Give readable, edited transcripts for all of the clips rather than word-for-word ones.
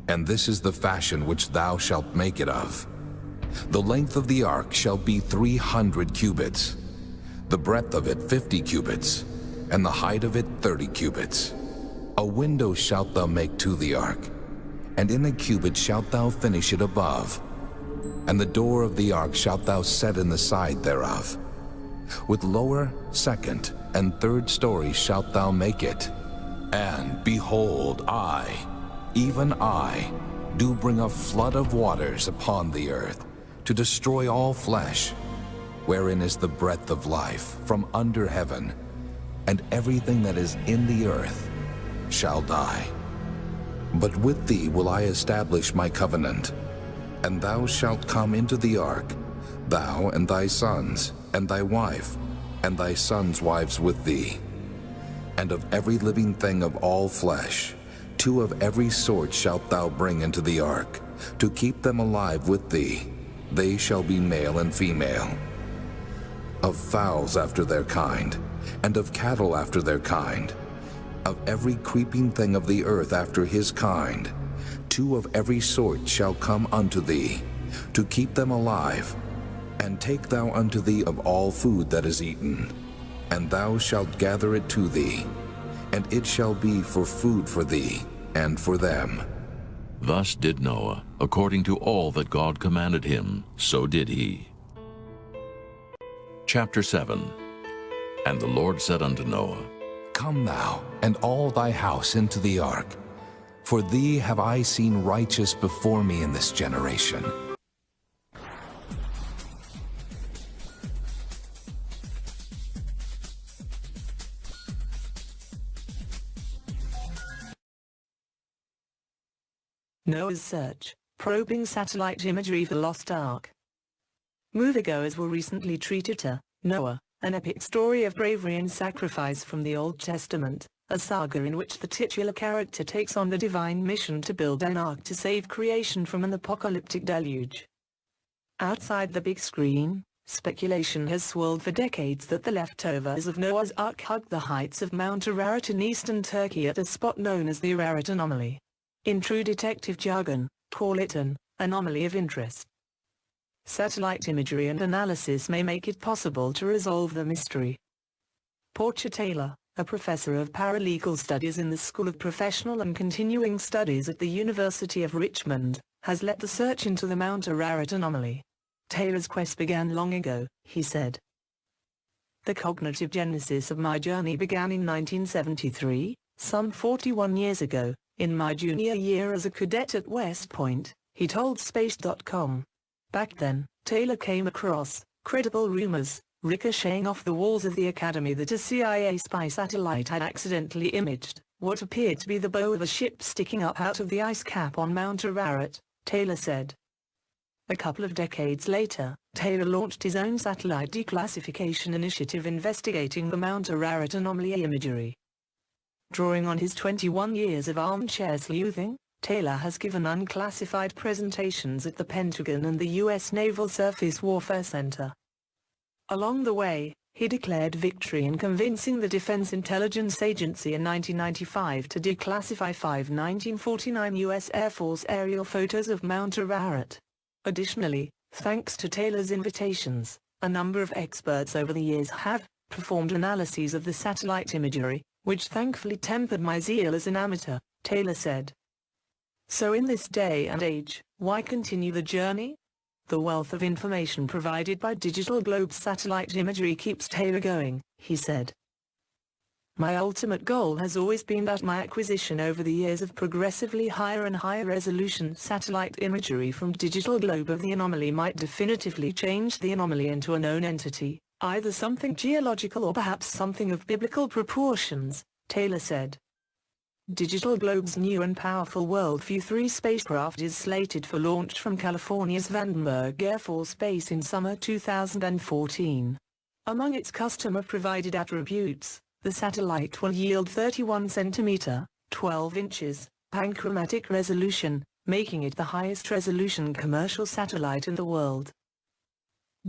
And this is the fashion which thou shalt make it of. The length of the ark shall be 300 cubits, the breadth of it 50 cubits, and the height of it 30 cubits. A window shalt thou make to the ark, and in a cubit shalt thou finish it above. And the door of the ark shalt thou set in the side thereof. With lower, second, and third stories shalt thou make it. And behold, I, even I, do bring a flood of waters upon the earth, to destroy all flesh, wherein is the breath of life from under heaven, and everything that is in the earth shall die. But with thee will I establish my covenant, and thou shalt come into the ark, thou and thy sons, and thy wife, and thy sons' wives with thee. And of every living thing of all flesh, 2 of every sort shalt thou bring into the ark, to keep them alive with thee. They shall be male and female. Of fowls after their kind, and of cattle after their kind, of every creeping thing of the earth after his kind, 2 of every sort shall come unto thee, to keep them alive. And take thou unto thee of all food that is eaten, and thou shalt gather it to thee, and it shall be for food for thee and for them. Thus did Noah, according to all that God commanded him, so did he. Chapter 7. And the Lord said unto Noah, Come thou, and all thy house into the ark, for thee have I seen righteous before me in this generation. Noah's search, probing satellite imagery for lost ark. Moviegoers were recently treated to Noah, an epic story of bravery and sacrifice from the Old Testament, a saga in which the titular character takes on the divine mission to build an ark to save creation from an apocalyptic deluge. Outside the big screen, speculation has swirled for decades that the leftovers of Noah's Ark hugged the heights of Mount Ararat in eastern Turkey at a spot known as the Ararat Anomaly. In true detective jargon, call it an anomaly of interest. Satellite imagery and analysis may make it possible to resolve the mystery. Portia Taylor, a professor of paralegal studies in the School of Professional and Continuing Studies at the University of Richmond, has led the search into the Mount Ararat anomaly. Taylor's quest began long ago, he said. The cognitive genesis of my journey began in 1973, some 41 years ago, in my junior year as a cadet at West Point, he told Space.com. Back then, Taylor came across credible rumors, ricocheting off the walls of the academy that a CIA spy satellite had accidentally imaged what appeared to be the bow of a ship sticking up out of the ice cap on Mount Ararat, Taylor said. A couple of decades later, Taylor launched his own satellite declassification initiative investigating the Mount Ararat anomaly imagery. Drawing on his 21 years of armchair sleuthing, Taylor has given unclassified presentations at the Pentagon and the U.S. Naval Surface Warfare Center. Along the way, he declared victory in convincing the Defense Intelligence Agency in 1995 to declassify 5 1949 U.S. Air Force aerial photos of Mount Ararat. Additionally, thanks to Taylor's invitations, a number of experts over the years have performed analyses of the satellite imagery, which thankfully tempered my zeal as an amateur, Taylor said. So in this day and age, why continue the journey? The wealth of information provided by Digital Globe's satellite imagery keeps Taylor going, he said. My ultimate goal has always been that my acquisition over the years of progressively higher and higher resolution satellite imagery from Digital Globe of the anomaly might definitively change the anomaly into a known entity, either something geological or perhaps something of biblical proportions, Taylor said. Digital Globe's new and powerful WorldView 3 spacecraft is slated for launch from California's Vandenberg Air Force Base in summer 2014. Among its customer-provided attributes, the satellite will yield 31 cm, 12 inches, panchromatic resolution, making it the highest resolution commercial satellite in the world.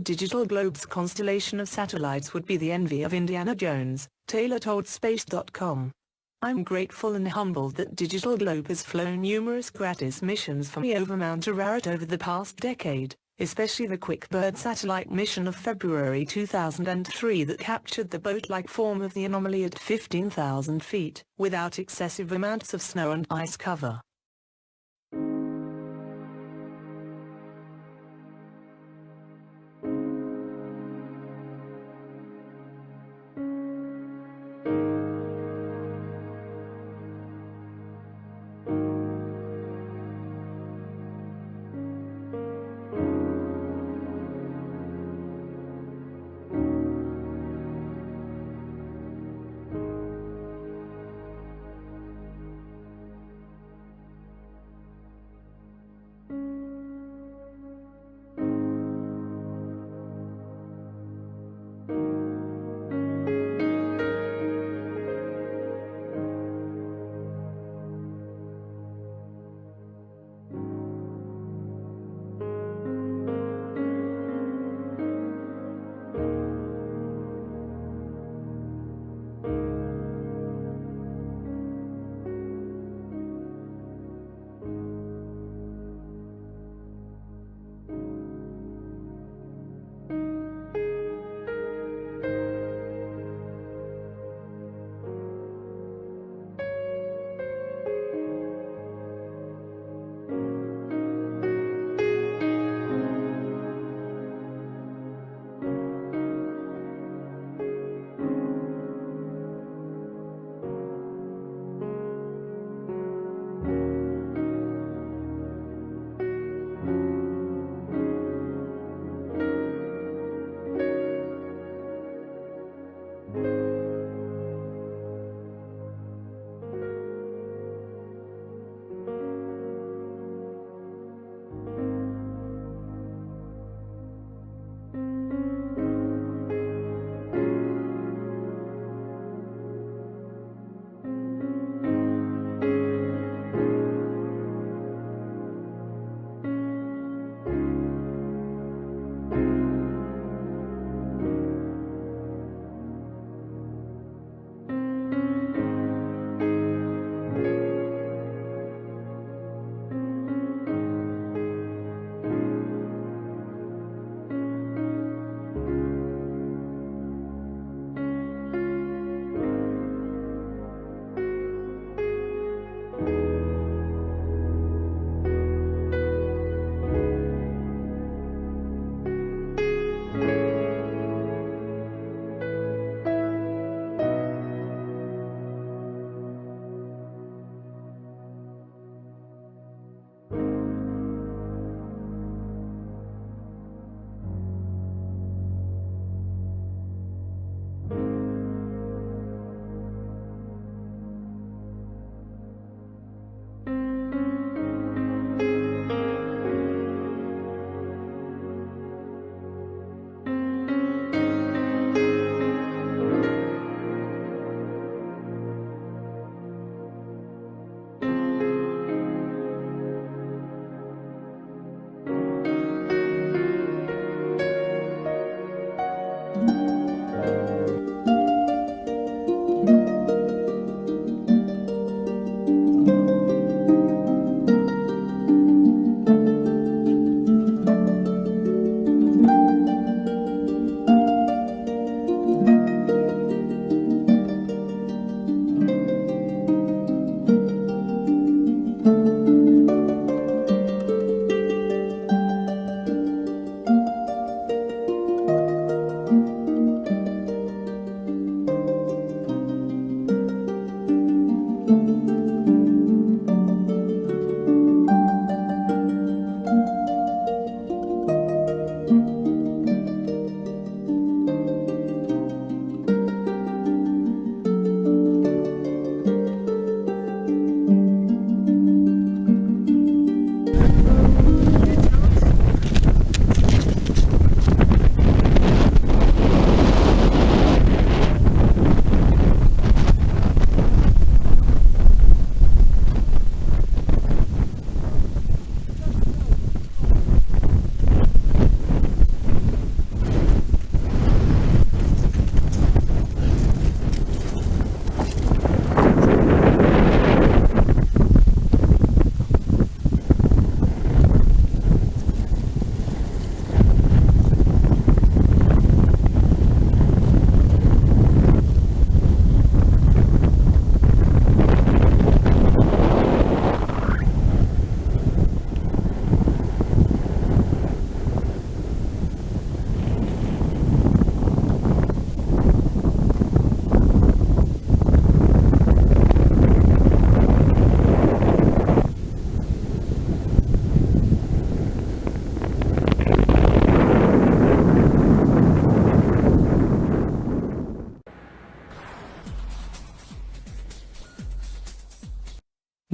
Digital Globe's constellation of satellites would be the envy of Indiana Jones, Taylor told Space.com. I'm grateful and humbled that Digital Globe has flown numerous gratis missions for me over Mount Ararat over the past decade, especially the Quickbird satellite mission of February 2003 that captured the boat-like form of the Anomaly at 15,000 feet, without excessive amounts of snow and ice cover.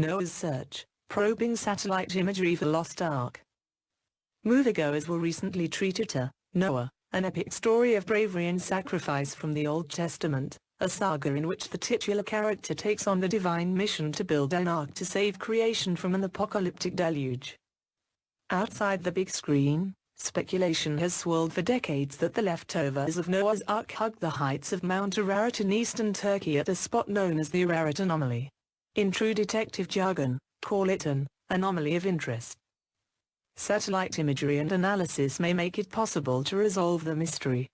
Noah's search, probing satellite imagery for lost ark. Moviegoers will recently treat it to Noah, an epic story of bravery and sacrifice from the Old Testament, a saga in which the titular character takes on the divine mission to build an ark to save creation from an apocalyptic deluge. Outside the big screen, speculation has swirled for decades that the leftovers of Noah's Ark hug the heights of Mount Ararat in eastern Turkey at a spot known as the Ararat Anomaly. In true detective jargon, call it an anomaly of interest. Satellite imagery and analysis may make it possible to resolve the mystery.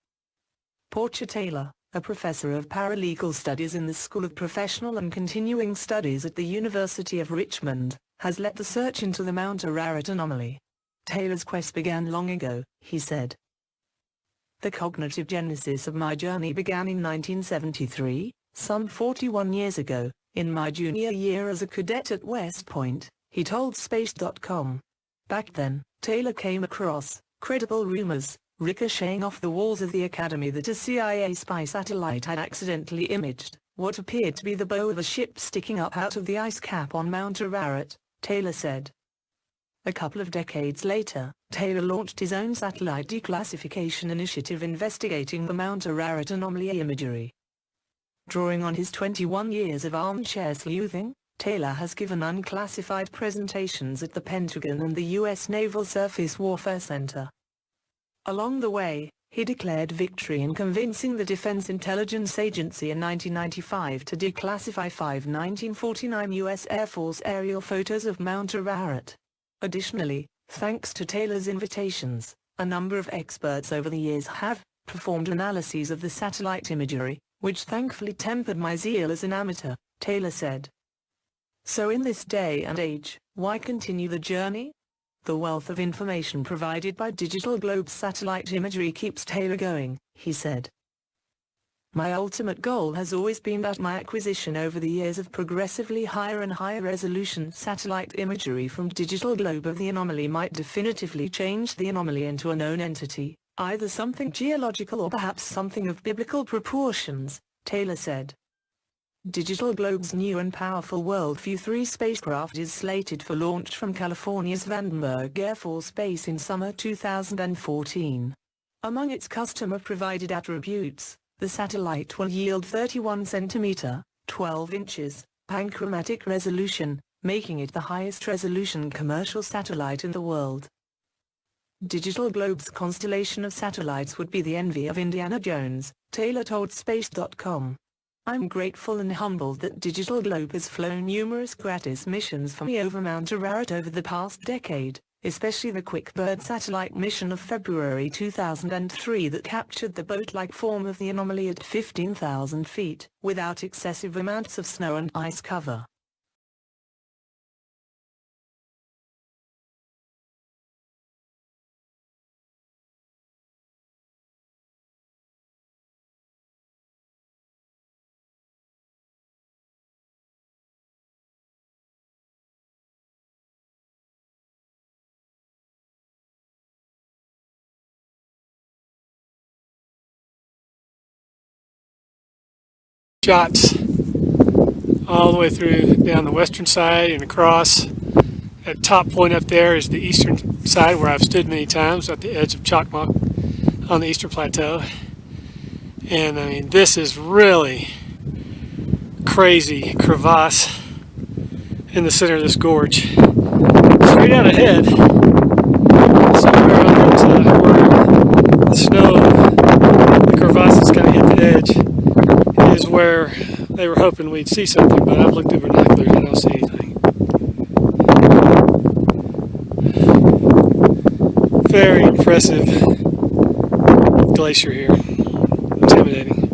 Portia Taylor, a professor of paralegal studies in the School of Professional and Continuing Studies at the University of Richmond, has led the search into the Mount Ararat anomaly. Taylor's quest began long ago, he said. The cognitive genesis of my journey began in 1973, some 41 years ago, in my junior year as a cadet at West Point, he told Space.com. Back then, Taylor came across credible rumors, ricocheting off the walls of the academy that a CIA spy satellite had accidentally imaged what appeared to be the bow of a ship sticking up out of the ice cap on Mount Ararat, Taylor said. A couple of decades later, Taylor launched his own satellite declassification initiative investigating the Mount Ararat anomaly imagery. Drawing on his 21 years of armchair sleuthing, Taylor has given unclassified presentations at the Pentagon and the U.S. Naval Surface Warfare Center. Along the way, he declared victory in convincing the Defense Intelligence Agency in 1995 to declassify 5 1949 U.S. Air Force aerial photos of Mount Ararat. Additionally, thanks to Taylor's invitations, a number of experts over the years have performed analyses of the satellite imagery, which thankfully tempered my zeal as an amateur, Taylor said. So in this day and age, why continue the journey? The wealth of information provided by Digital Globe's satellite imagery keeps Taylor going, he said. My ultimate goal has always been that my acquisition over the years of progressively higher and higher resolution satellite imagery from Digital Globe of the anomaly might definitively change the anomaly into a known entity, either something geological or perhaps something of biblical proportions, Taylor said. Digital Globe's new and powerful Worldview 3 spacecraft is slated for launch from California's Vandenberg Air Force Base in summer 2014. Among its customer-provided attributes, the satellite will yield 31 cm, 12 inches, panchromatic resolution, making it the highest resolution commercial satellite in the world. Digital Globe's constellation of satellites would be the envy of Indiana Jones, Taylor told Space.com. I'm grateful and humbled that Digital Globe has flown numerous gratis missions for me over Mount Ararat over the past decade, especially the QuickBird satellite mission of February 2003 that captured the boat-like form of the anomaly at 15,000 feet, without excessive amounts of snow and ice cover. Shots all the way through down the western side and across. That top point up there is the eastern side where I've stood many times at the edge of Chakmok on the eastern plateau. And I mean, this is really crazy crevasse in the center of this gorge. Straight out ahead, somewhere on that where the snow, the crevasses kind of hit the edge, is where they were hoping we'd see something, but I've looked through binoculars and I don't see anything. Very impressive glacier here. Intimidating.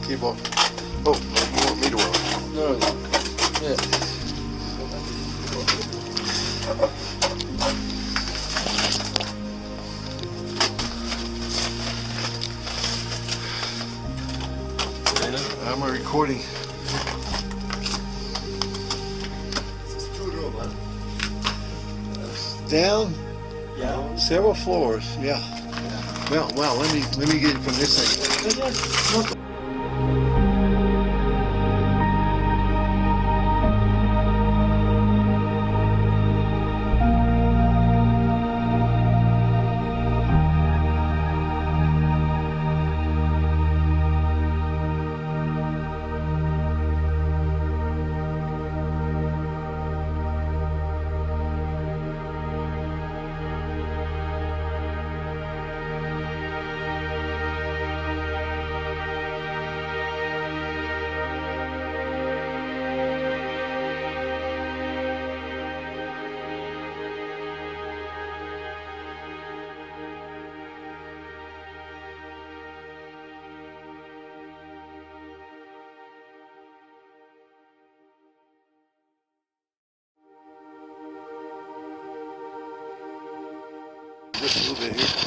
Keep on. Oh, you want me to roll? No, no. Yeah. I'm recording. Down? Yeah. Several floors, yeah. Well, wow, let me get it from this side. Just a little bit here.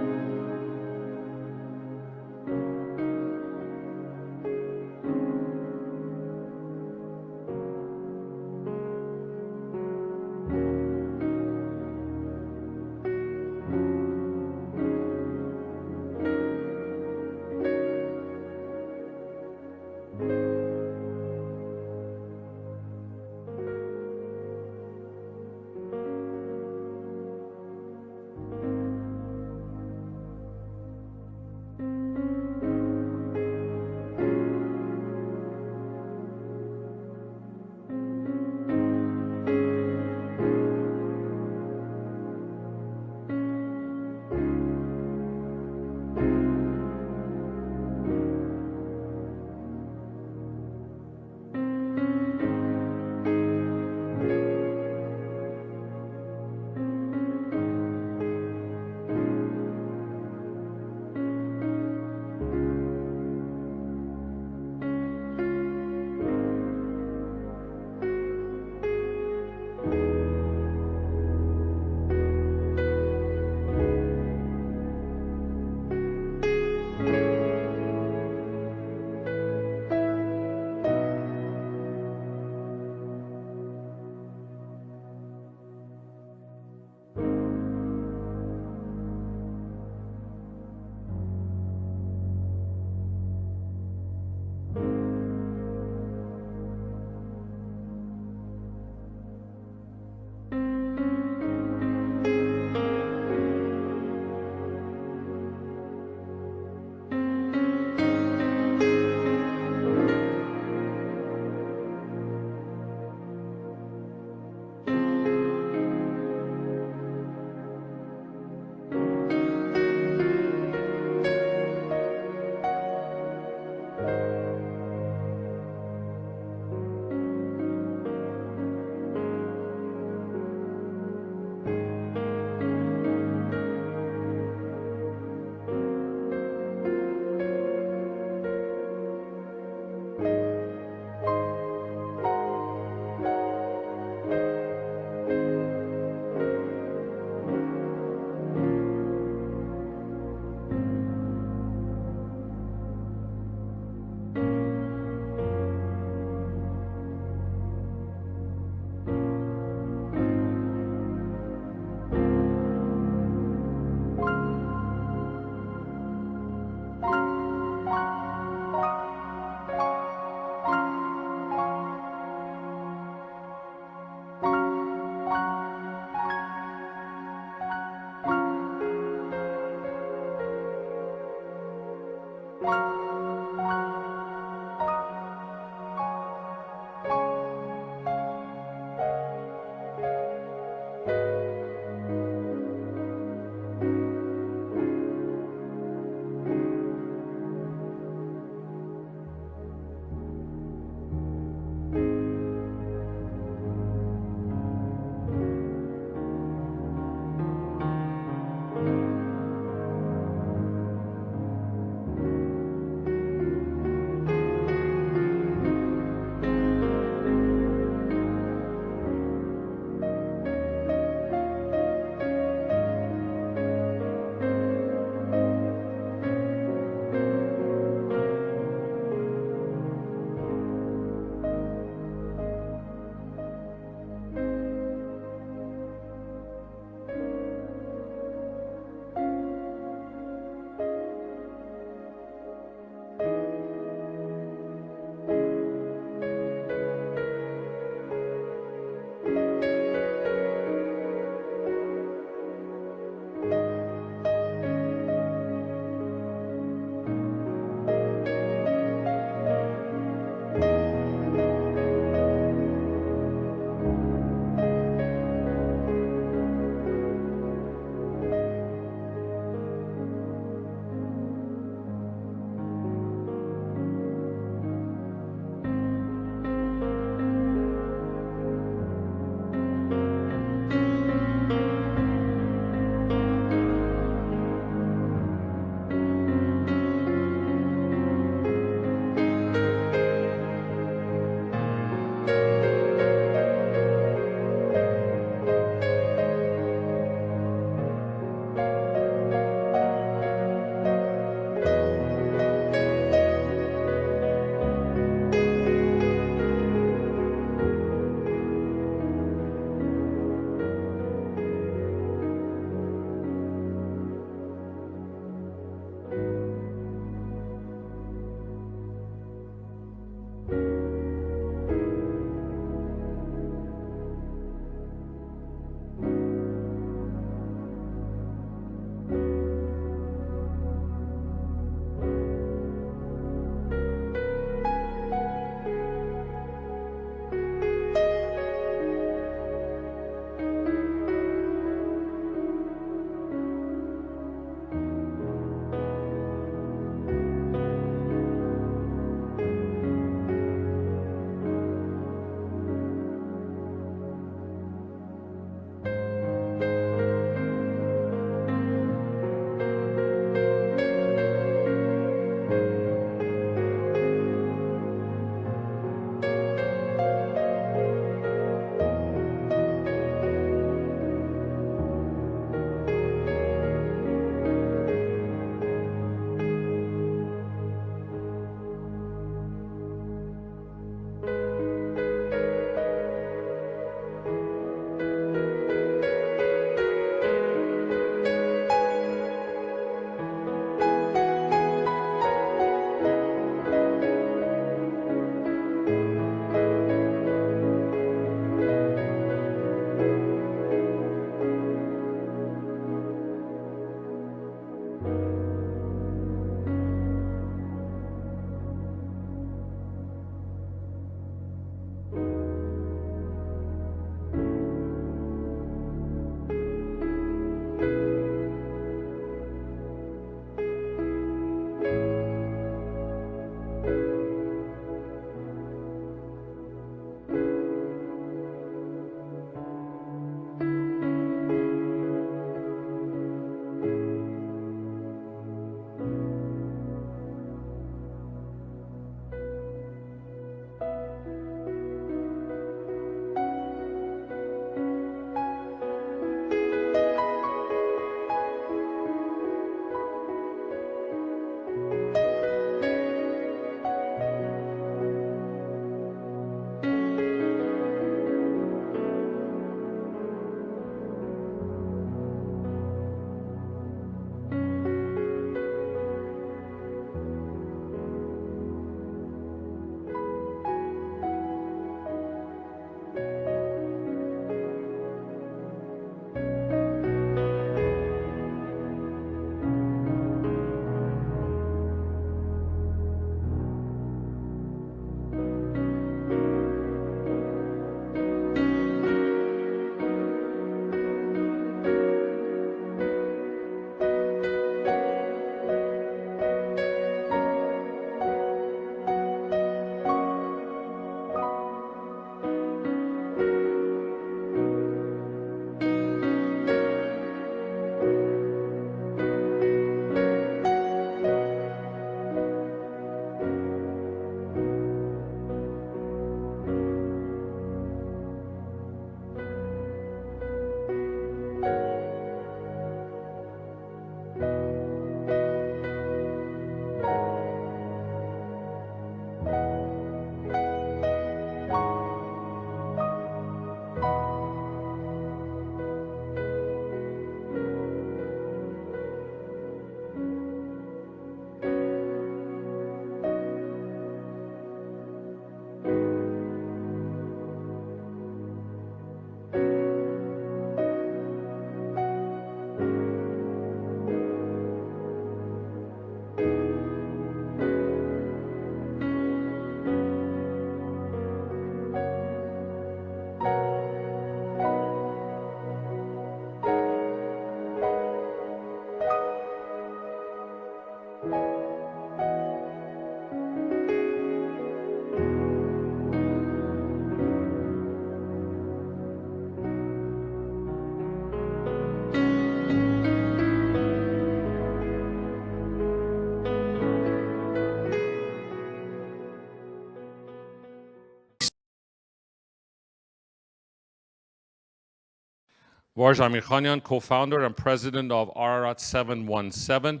Warj Amirkhanian, co-founder and president of Ararat 717.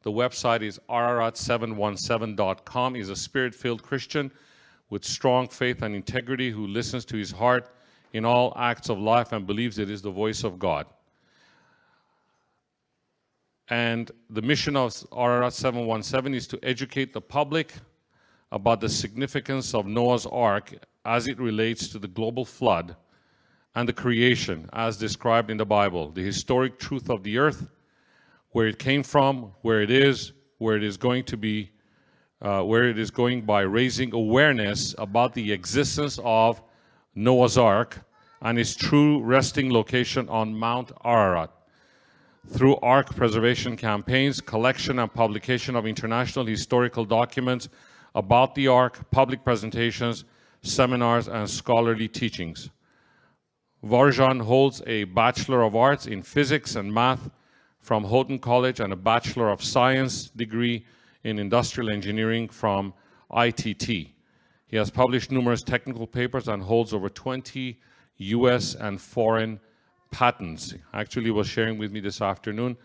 The website is ararat717.com. He's a spirit-filled Christian with strong faith and integrity who listens to his heart in all acts of life and believes it is the voice of God. And the mission of Ararat 717 is to educate the public about the significance of Noah's Ark as it relates to the global flood and the creation as described in the Bible, the historic truth of the earth, where it came from, where it is going to be, where it is going by raising awareness about the existence of Noah's Ark and its true resting location on Mount Ararat. Through Ark preservation campaigns, collection and publication of international historical documents about the Ark, public presentations, seminars, and scholarly teachings. Varjan holds a Bachelor of Arts in Physics and Math from Houghton College and a Bachelor of Science degree in Industrial Engineering from ITT. He has published numerous technical papers and holds over 20 US and foreign patents. Actually, he was sharing with me this afternoon.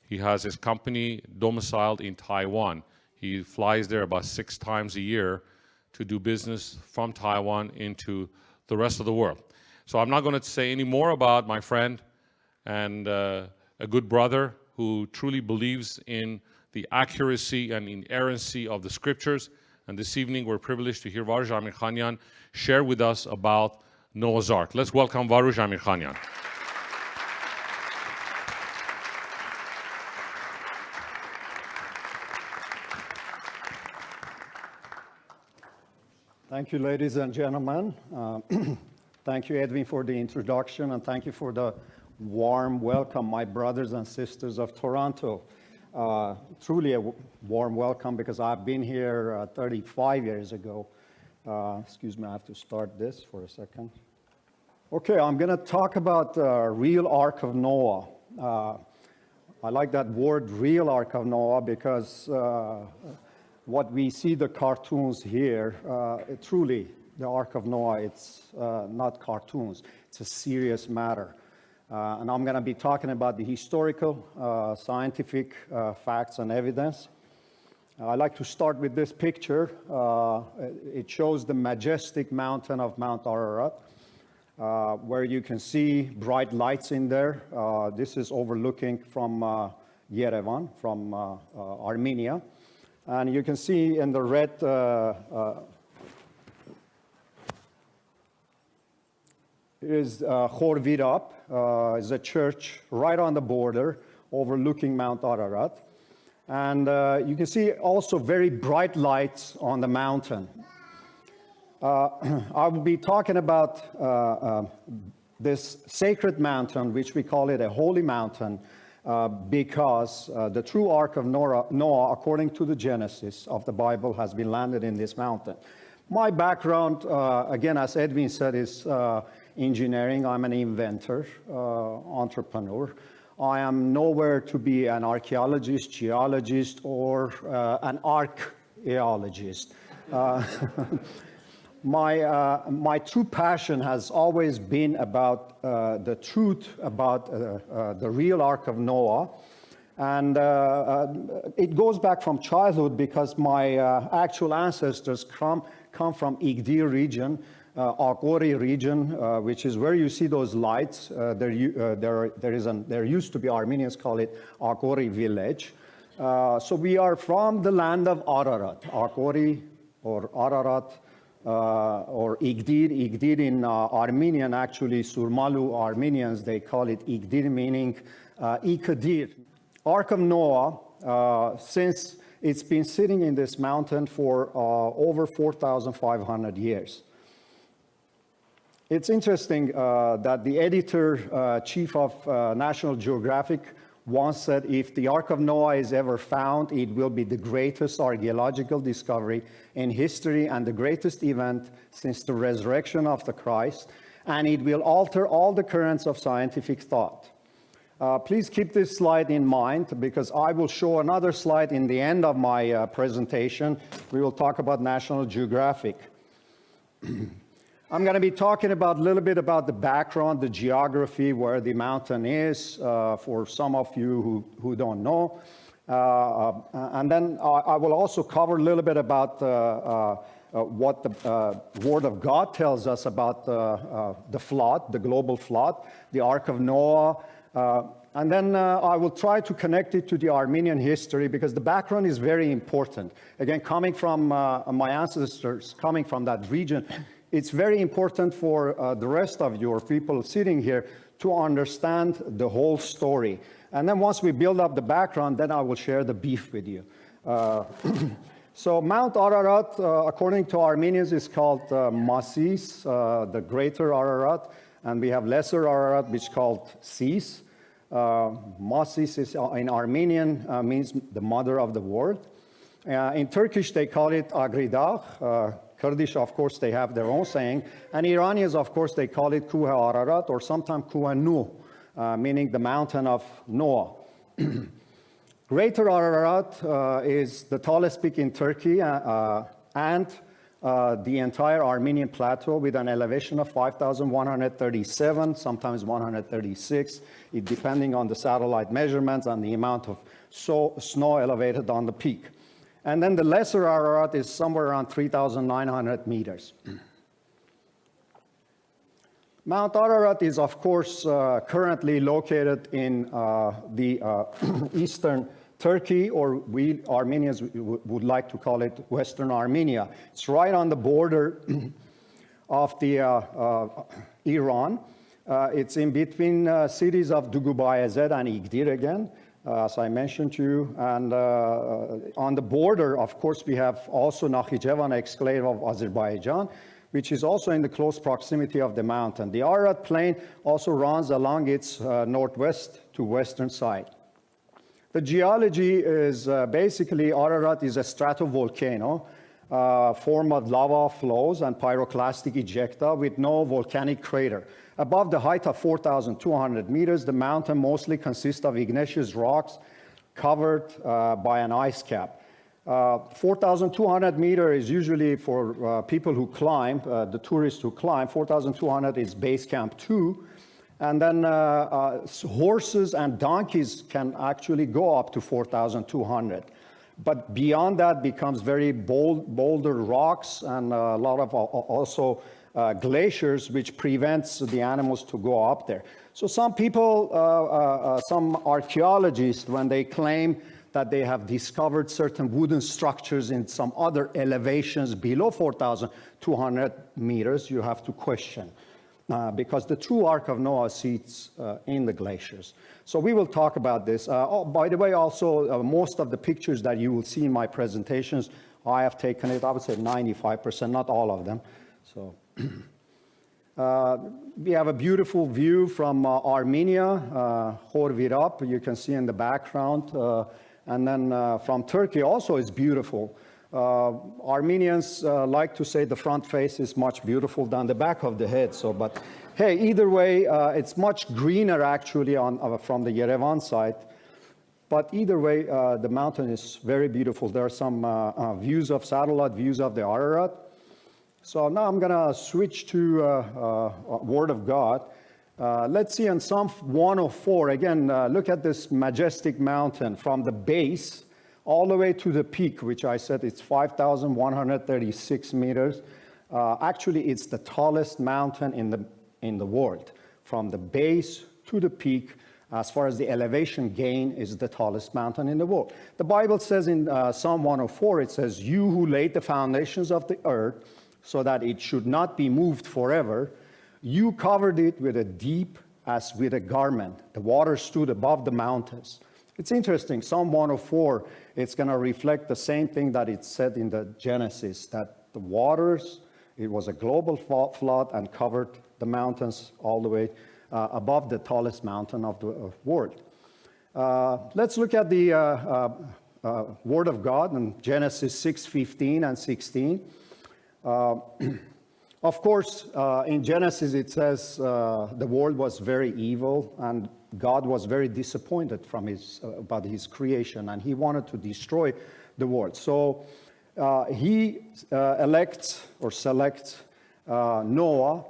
He has his company domiciled in Taiwan. He flies there about 6 times a year to do business from Taiwan into the rest of the world. So I'm not going to say any more about my friend and a good brother who truly believes in the accuracy and inerrancy of the scriptures. And this evening we're privileged to hear Varuj Amirkhanian share with us about Noah's Ark. Let's welcome Varuj Amirkhanian. Thank you, ladies and gentlemen. Thank you, Edwin, for the introduction, and thank you for the warm welcome, my brothers and sisters of Toronto. Truly a warm welcome because I've been here 35 years ago. Excuse me, I have to start this for a second. Okay, I'm going to talk about the real Ark of Noah. I like that word, real Ark of Noah, because what we see the cartoons here, truly, the Ark of Noah, it's not cartoons. It's a serious matter. And I'm going to be talking about the historical, scientific facts and evidence. I'd like to start with this picture. It shows the majestic mountain of Mount Ararat, where you can see bright lights in there. This is overlooking from Yerevan, from Armenia. And you can see in the red is Khor Virab, is a church right on the border overlooking Mount Ararat. And you can see also very bright lights on the mountain. I will be talking about this sacred mountain, which we call it a holy mountain, because the true Ark of Noah, according to the Genesis of the Bible, has been landed in this mountain. My background, again, as Edwin said, is engineering. I'm an inventor, entrepreneur. I am nowhere to be an archaeologist, geologist, or an archaeologist. My true passion has always been about the truth about the real Ark of Noah, And it goes back from childhood because my actual ancestors come from Igdir region, Agori region, which is where you see those lights. There used to be, Armenians call it Agori village. So we are from the land of Ararat, Agori or Ararat, or Igdir. Igdir in Armenian, actually, Surmalu Armenians, they call it Igdir, meaning Ikadir. Ark of Noah, since it's been sitting in this mountain for over 4,500 years. It's interesting that the editor-chief of National Geographic once said, if the Ark of Noah is ever found, it will be the greatest archaeological discovery in history and the greatest event since the resurrection of the Christ, and it will alter all the currents of scientific thought. Please keep this slide in mind because I will show another slide in the end of my presentation. We will talk about National Geographic. I'm going to be talking a little bit about the background, the geography, where the mountain is, for some of you who don't know. And then I will also cover a little bit about what the Word of God tells us about the flood, the global flood, the Ark of Noah. And then I will try to connect it to the Armenian history because the background is very important. Again, coming from my ancestors, coming from that region, it's very important for the rest of your people sitting here to understand the whole story. And then once we build up the background, then I will share the beef with you. So Mount Ararat, according to Armenians, is called Masis, the greater Ararat, and we have lesser Ararat, which is called Sis. Masis is, in Armenian means the mother of the world. In Turkish, they call it Agridagh. Kurdish, of course, they have their own saying. And Iranians, of course, they call it Kuh Ararat or sometimes Kuh Nu, meaning the mountain of Noah. Greater Ararat is the tallest peak in Turkey and the entire Armenian plateau with an elevation of 5,137, sometimes 136, depending on the satellite measurements and the amount of snow elevated on the peak. And then the lesser Ararat is somewhere around 3,900 meters. Mount Ararat is, of course, currently located in the eastern Turkey, or we Armenians would like to call it Western Armenia. It's right on the border of the Iran. It's in between cities of Dugubayazet and Igdir again, as I mentioned to you. And on the border, of course, we have also Nakhichevan exclave of Azerbaijan, which is also in the close proximity of the mountain. The Ararat Plain also runs along its northwest to western side. The geology is basically, Ararat is a stratovolcano formed of lava flows and pyroclastic ejecta with no volcanic crater. Above the height of 4,200 meters, the mountain mostly consists of igneous rocks covered by an ice cap. 4,200 meters is usually for people who climb, the tourists who climb. 4,200 is base camp 2. And then horses and donkeys can actually go up to 4,200. But beyond that becomes very boulder rocks and a lot of also glaciers, which prevents the animals to go up there. So some people, some archaeologists, when they claim that they have discovered certain wooden structures in some other elevations below 4,200 meters, you have to question. Because the true Ark of Noah sits in the glaciers. So we will talk about this. By the way, also, most of the pictures that you will see in my presentations, I have taken it, I would say 95%, not all of them. So we have a beautiful view from Armenia, Khor Virap, you can see in the background. And then from Turkey also is beautiful. Armenians like to say the front face is much beautiful than the back of the head. So, but hey, either way, it's much greener actually from the Yerevan side. But either way, the mountain is very beautiful. There are some views of satellite views of the Ararat. So now I'm going to switch to Word of God. Let's see on Psalm 104, again, look at this majestic mountain from the base all the way to the peak, which I said it's 5,136 meters. Actually, it's the tallest mountain in the world. From the base to the peak, as far as the elevation gain, is the tallest mountain in the world. The Bible says in Psalm 104, it says, "You who laid the foundations of the earth so that it should not be moved forever, you covered it with a deep as with a garment. The water stood above the mountains." It's interesting. Psalm 104, it's going to reflect the same thing that it said in the Genesis, that the waters, it was a global flood and covered the mountains all the way above the tallest mountain of the world. Let's look at the Word of God in Genesis 6:15 and 16. Of course, in Genesis it says the world was very evil and God was very disappointed about his creation, and he wanted to destroy the world. So he selects Noah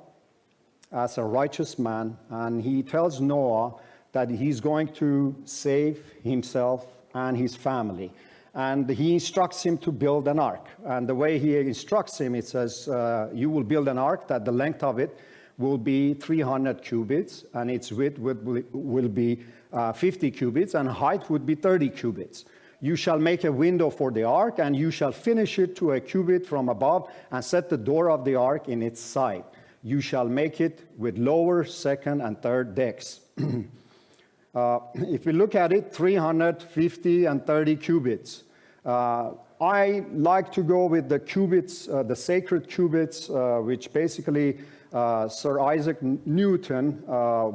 as a righteous man, and he tells Noah that he's going to save himself and his family. And he instructs him to build an ark. And the way he instructs him, it says, you will build an ark that the length of it will be 300 cubits, and its width will be 50 cubits, and height would be 30 cubits. You shall make a window for the ark, and you shall finish it to a cubit from above, and set the door of the ark in its side. You shall make it with lower, second, and third decks. If we look at it, 350 and 30 cubits. I like to go with the cubits, the sacred cubits, which basically Sir Isaac Newton,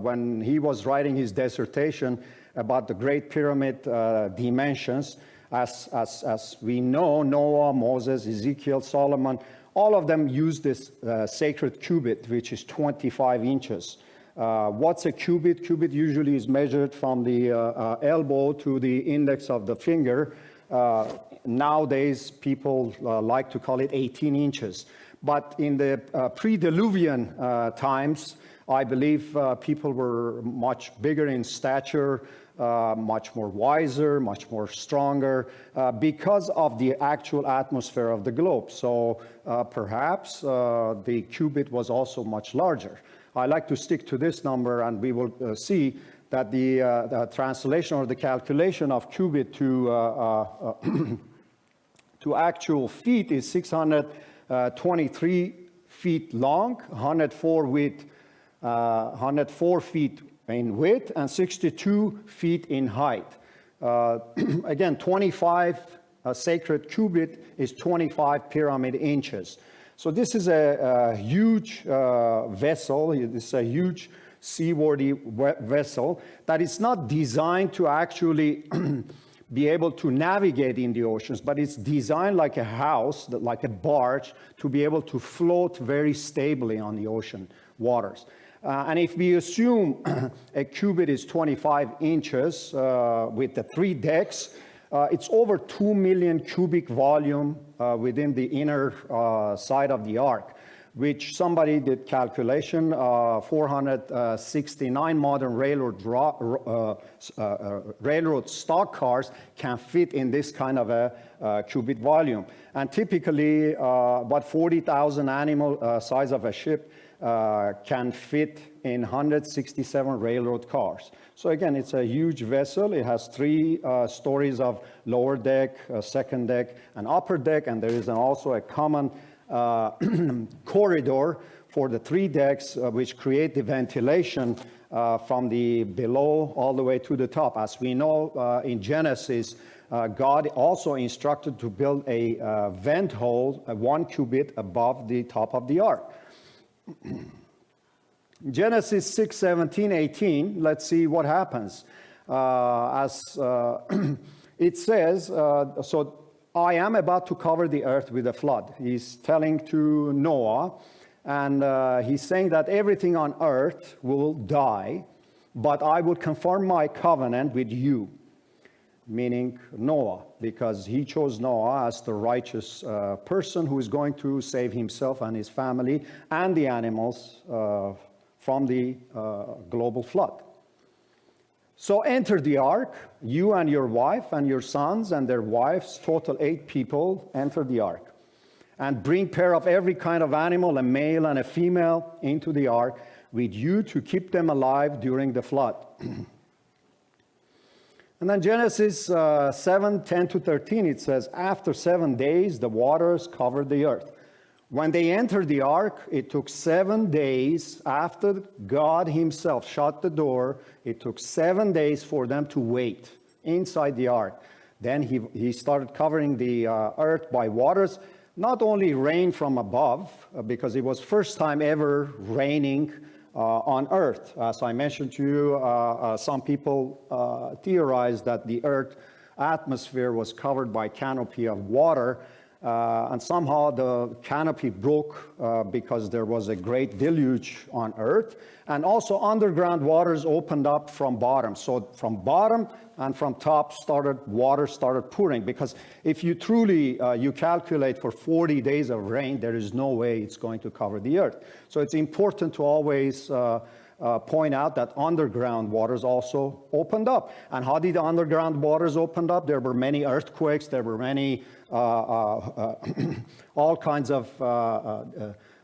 when he was writing his dissertation about the Great Pyramid dimensions, as we know, Noah, Moses, Ezekiel, Solomon, all of them use this sacred cubit, which is 25 inches. What's a cubit? Cubit usually is measured from the elbow to the index of the finger. Nowadays, people like to call it 18 inches. But in the pre-Diluvian times, I believe people were much bigger in stature, much more wiser, much more stronger, because of the actual atmosphere of the globe. So perhaps the cubit was also much larger. I like to stick to this number, and we will see that the translation or the calculation of cubit to actual feet is 623 feet long, 104 feet in width, and 62 feet in height. Again, 25 sacred cubit is 25 pyramid inches. So this is a huge vessel. It's a huge seaworthy vessel that is not designed to actually be able to navigate in the oceans, but it's designed like a house, like a barge, to be able to float very stably on the ocean waters. And if we assume a cubit is 25 inches with the 3 decks, it's over 2 million cubic volume within the inner side of the ark, which somebody did calculation, 469 modern railroad stock cars can fit in this kind of a cubic volume. And typically, about 40,000 animal size of a ship can fit in 167 railroad cars. So again, it's a huge vessel. It has 3 stories of lower deck, second deck, and upper deck, and there is also a common corridor for the 3 decks, which create the ventilation from the below all the way to the top. As we know in Genesis, God also instructed to build a vent hole 1 cubit above the top of the ark. Genesis 6, 17, 18, let's see what happens. It says, so I am about to cover the earth with a flood. He's telling to Noah, and he's saying that everything on earth will die, but I will confirm my covenant with you, meaning Noah, because he chose Noah as the righteous person who is going to save himself and his family and the animals from the global flood. So enter the ark, you and your wife and your sons and their wives, total 8 people, enter the ark. And bring pair of every kind of animal, a male and a female, into the ark with you to keep them alive during the flood. And then Genesis 7:10-13, it says, after 7 days, the waters covered the earth. When they entered the ark, it took 7 days after God himself shut the door. It took 7 days for them to wait inside the ark. Then he started covering the earth by waters, not only rain from above, because it was first time ever raining on earth. As I mentioned to you, some people theorized that the earth atmosphere was covered by canopy of water, and somehow the canopy broke because there was a great deluge on earth, and also underground waters opened up from bottom. So from bottom and from top water started pouring, because if you truly you calculate for 40 days of rain, there is no way it's going to cover the earth. So it's important to always point out that underground waters also opened up. And how did the underground waters open up? There were many earthquakes, there were many all kinds of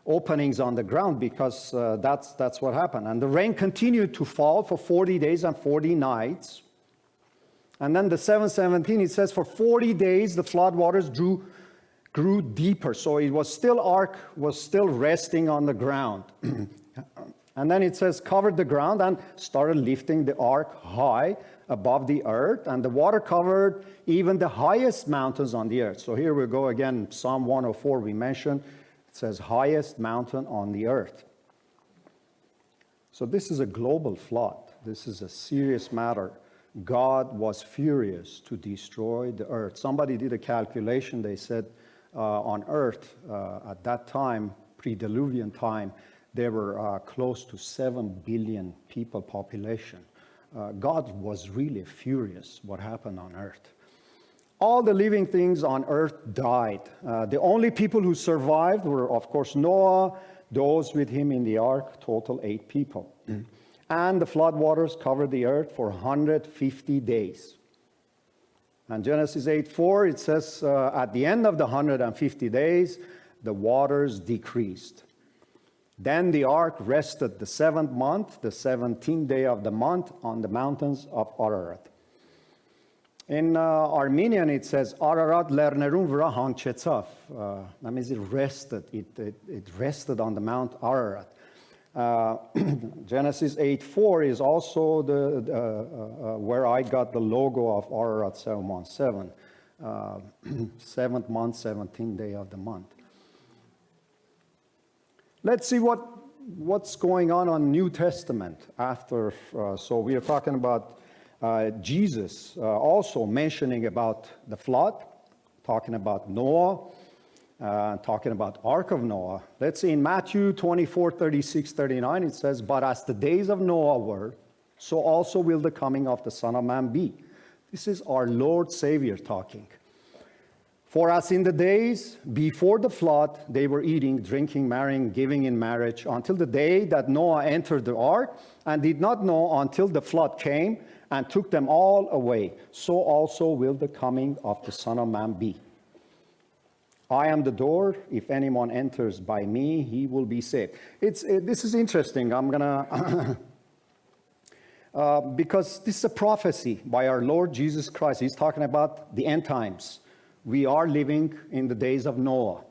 openings on the ground, because that's what happened. And the rain continued to fall for 40 days and 40 nights. And then the 7:17, it says, for 40 days the flood waters grew deeper. So it was still, ark was still resting on the ground. And then it says, covered the ground and started lifting the ark high above the earth. And the water covered even the highest mountains on the earth. So here we go again, Psalm 104 we mentioned. It says, highest mountain on the earth. So this is a global flood. This is a serious matter. God was furious to destroy the earth. Somebody did a calculation. They said on earth at that time, pre-Diluvian time, there were close to 7 billion people population. God was really furious what happened on earth. All the living things on earth died. The only people who survived were, of course, Noah, those with him in the ark, total 8 people. And the flood waters covered the earth for 150 days. And Genesis 8:4, it says, at the end of the 150 days, the waters decreased. Then the ark rested the 7th month, the 17th day of the month, on the mountains of Ararat. In Armenian, it says, Ararat lernerun v'ra hanchetsaf. That means it rested. It rested on the Mount Ararat. Genesis 8:4 is also where I got the logo of Ararat 717. 7th month, 17th day of the month. Let's see what's going on New Testament after. So we are talking about Jesus also mentioning about the flood, talking about Noah, talking about Ark of Noah. Let's see in Matthew 24:36-39, it says, but as the days of Noah were, so also will the coming of the Son of Man be. This is our Lord Savior talking. For as in the days before the flood, they were eating, drinking, marrying, giving in marriage, until the day that Noah entered the ark, and did not know until the flood came and took them all away. So also will the coming of the Son of Man be. I am the door. If anyone enters by me, he will be saved. This is interesting. I'm going to, because this is a prophecy by our Lord Jesus Christ. He's talking about the end times. We are living in the days of Noah.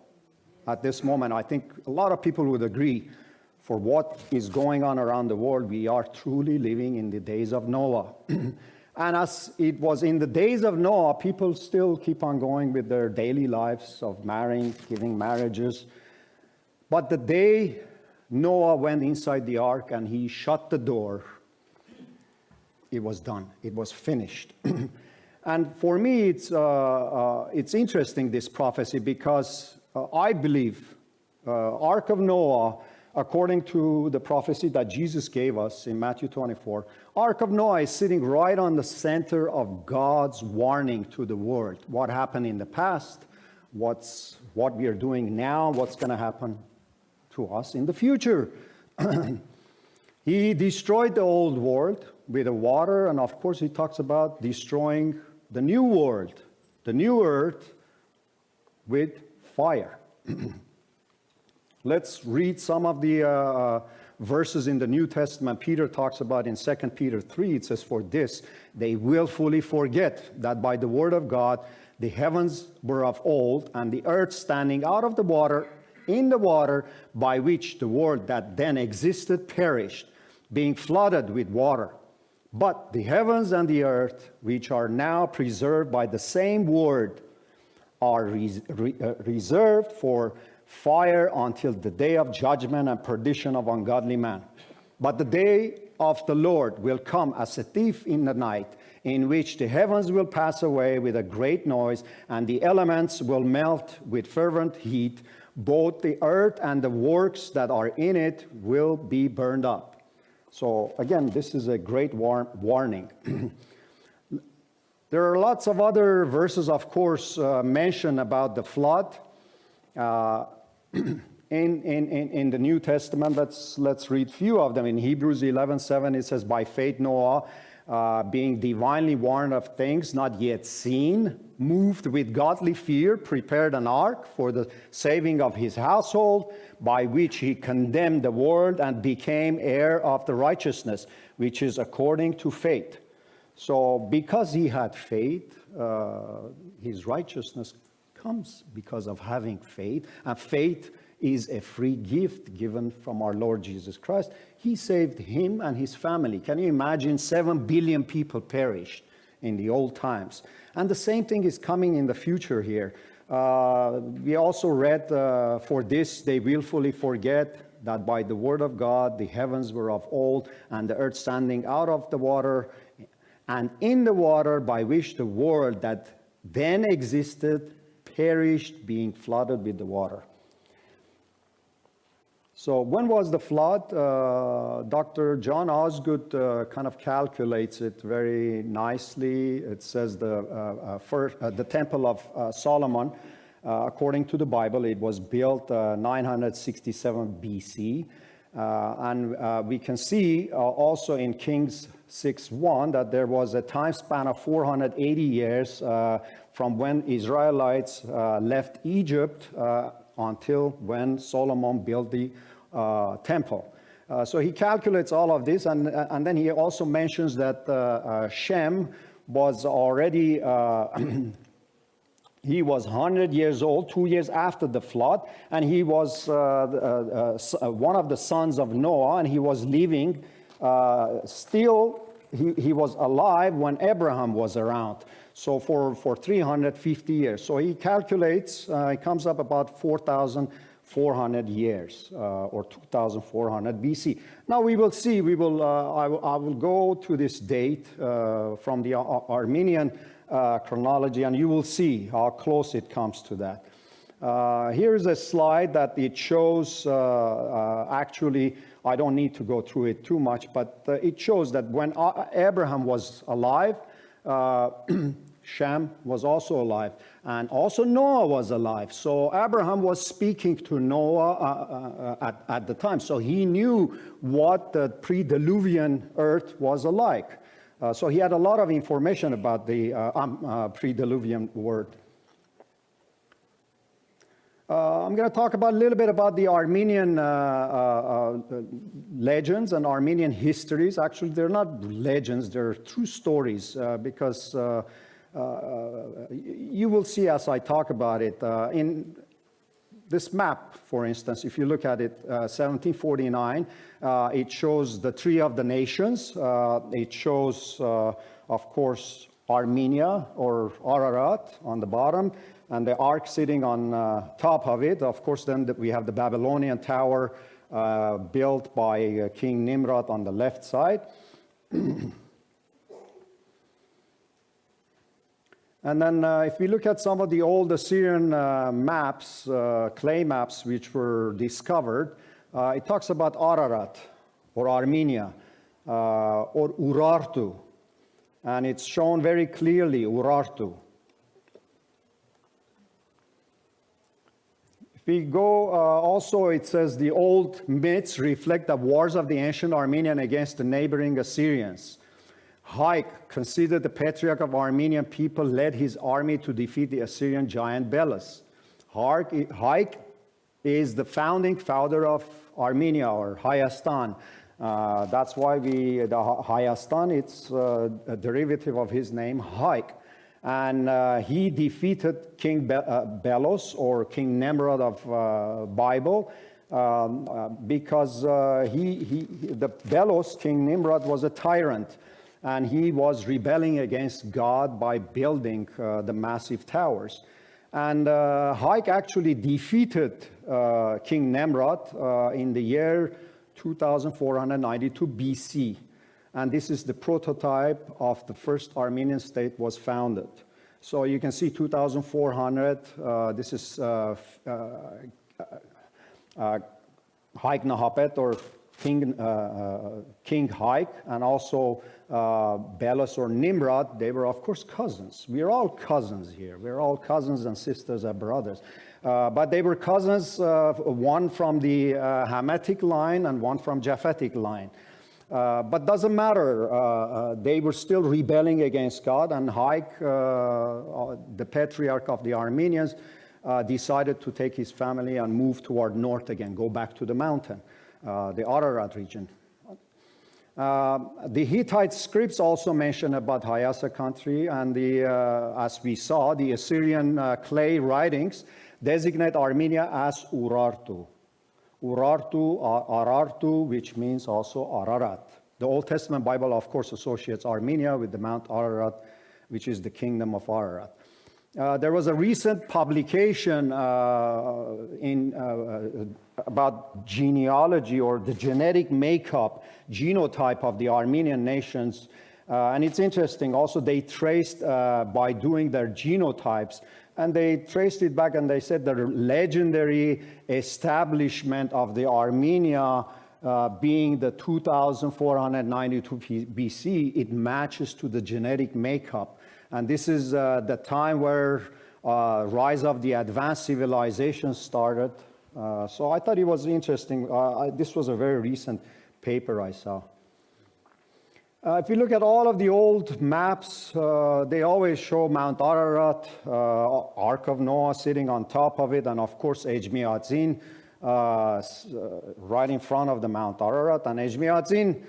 At this moment, I think a lot of people would agree, for what is going on around the world, we are truly living in the days of Noah. And as it was in the days of Noah, people still keep on going with their daily lives of marrying, giving marriages. But the day Noah went inside the ark and he shut the door, it was done. It was finished. And for me, it's interesting, this prophecy, because I believe Ark of Noah, according to the prophecy that Jesus gave us in Matthew 24, Ark of Noah is sitting right on the center of God's warning to the world. What happened in the past, what we are doing now, what's going to happen to us in the future. He destroyed the old world with the water, and of course he talks about destroying the new world, the new earth, with fire. Let's read some of the verses in the New Testament. Peter talks about in 2 Peter 3, it says, "For this they willfully forget that by the word of God the heavens were of old, and the earth standing out of the water, in the water, by which the world that then existed perished, being flooded with water. But the heavens and the earth, which are now preserved by the same word, are reserved for fire until the day of judgment and perdition of ungodly man. But the day of the Lord will come as a thief in the night, in which the heavens will pass away with a great noise, and the elements will melt with fervent heat. Both the earth and the works that are in it will be burned up." So again, this is a great warning. There are lots of other verses, of course, mentioned about the flood in the New Testament. Let's read a few of them. In Hebrews 11:7, it says, "By faith Noah, being divinely warned of things not yet seen, moved with godly fear, prepared an ark for the saving of his household, by which he condemned the world and became heir of the righteousness, which is according to faith." So because he had faith, his righteousness comes because of having faith. And faith is a free gift given from our Lord Jesus Christ. He saved him and his family. Can you imagine? 7 billion people perished in the old times. And the same thing is coming in the future here. We also read, "For this they willfully forget that by the word of God the heavens were of old, and the earth standing out of the water, and in the water, by which the world that then existed perished, being flooded with the water." So when was the flood? Dr. John Osgood kind of calculates it very nicely. It says the Temple of Solomon, according to the Bible, it was built 967 BC. And we can see also in Kings 6:1 that there was a time span of 480 years from when Israelites left Egypt until when Solomon built the temple. So he calculates all of this, and then he also mentions that Shem was already, he was 100 years old, 2 years after the flood, and he was one of the sons of Noah, and he was living still, he was alive when Abraham was around. So for 350 years. So he calculates, it comes up about 4,400 years, or 2,400 BC. Now we will see, I will go to this date from the Armenian chronology, and you will see how close it comes to that. Here's a slide that it shows, actually, I don't need to go through it too much, but it shows that when Abraham was alive, Shem was also alive, and also Noah was alive. So Abraham was speaking to Noah at the time, so he knew what the pre-Diluvian earth was like. So he had a lot of information about the pre-Diluvian world. I'm going to talk about a little bit about the Armenian legends and Armenian histories. Actually, they're not legends, they're true stories, because you will see as I talk about it. In this map, for instance, if you look at it, 1749, it shows the Tree of the Nations. It shows, of course, Armenia or Ararat on the bottom, and the ark sitting on top of it. Of course, then we have the Babylonian tower built by King Nimrod on the left side. And then if we look at some of the old Assyrian maps, clay maps, which were discovered, it talks about Ararat, or Armenia, or Urartu. And it's shown very clearly, Urartu. If We go, also it says the old myths reflect the wars of the ancient Armenian against the neighboring Assyrians. Haik, considered the patriarch of Armenian people, led his army to defeat the Assyrian giant Belus. Haik is the founding father of Armenia, or Hayastan. That's why the Hayastan, it's a derivative of his name, Haik. And he defeated King Belos, or King Nimrod of Bible, because the Belos, King Nimrod, was a tyrant, and he was rebelling against God by building the massive towers. And Haik actually defeated King Nimrod in the year 2492 BC. And this is the prototype of the first Armenian state was founded. So you can see 2400, this is Haik Nahapet, or King Haik, and also Belus or Nimrod. They were, of course, cousins. We're all cousins here. We're all cousins and sisters and brothers. But they were cousins, one from the Hamitic line and one from Japhetic line. But doesn't matter. They were still rebelling against God, and Haik, the patriarch of the Armenians, decided to take his family and move toward north again, go back to the mountain, the Ararat region. The Hittite scripts also mention about Hayasa country, and as we saw, the Assyrian clay writings designate Armenia as Urartu. Urartu, Arartu, which means also Ararat. The Old Testament Bible, of course, associates Armenia with the Mount Ararat, which is the kingdom of Ararat. There was a recent publication about genealogy, or the genetic makeup, genotype of the Armenian nations. And it's interesting. Also, they traced by doing their genotypes, and they traced it back, and they said the legendary establishment of the Armenia being the 2492 BC, it matches to the genetic makeup. And this is the time where rise of the advanced civilization started. So I thought it was interesting. This was a very recent paper I saw. If you look at all of the old maps, they always show Mount Ararat, Ark of Noah sitting on top of it, and of course Ejmiadzin right in front of the Mount Ararat. And Ejmiadzin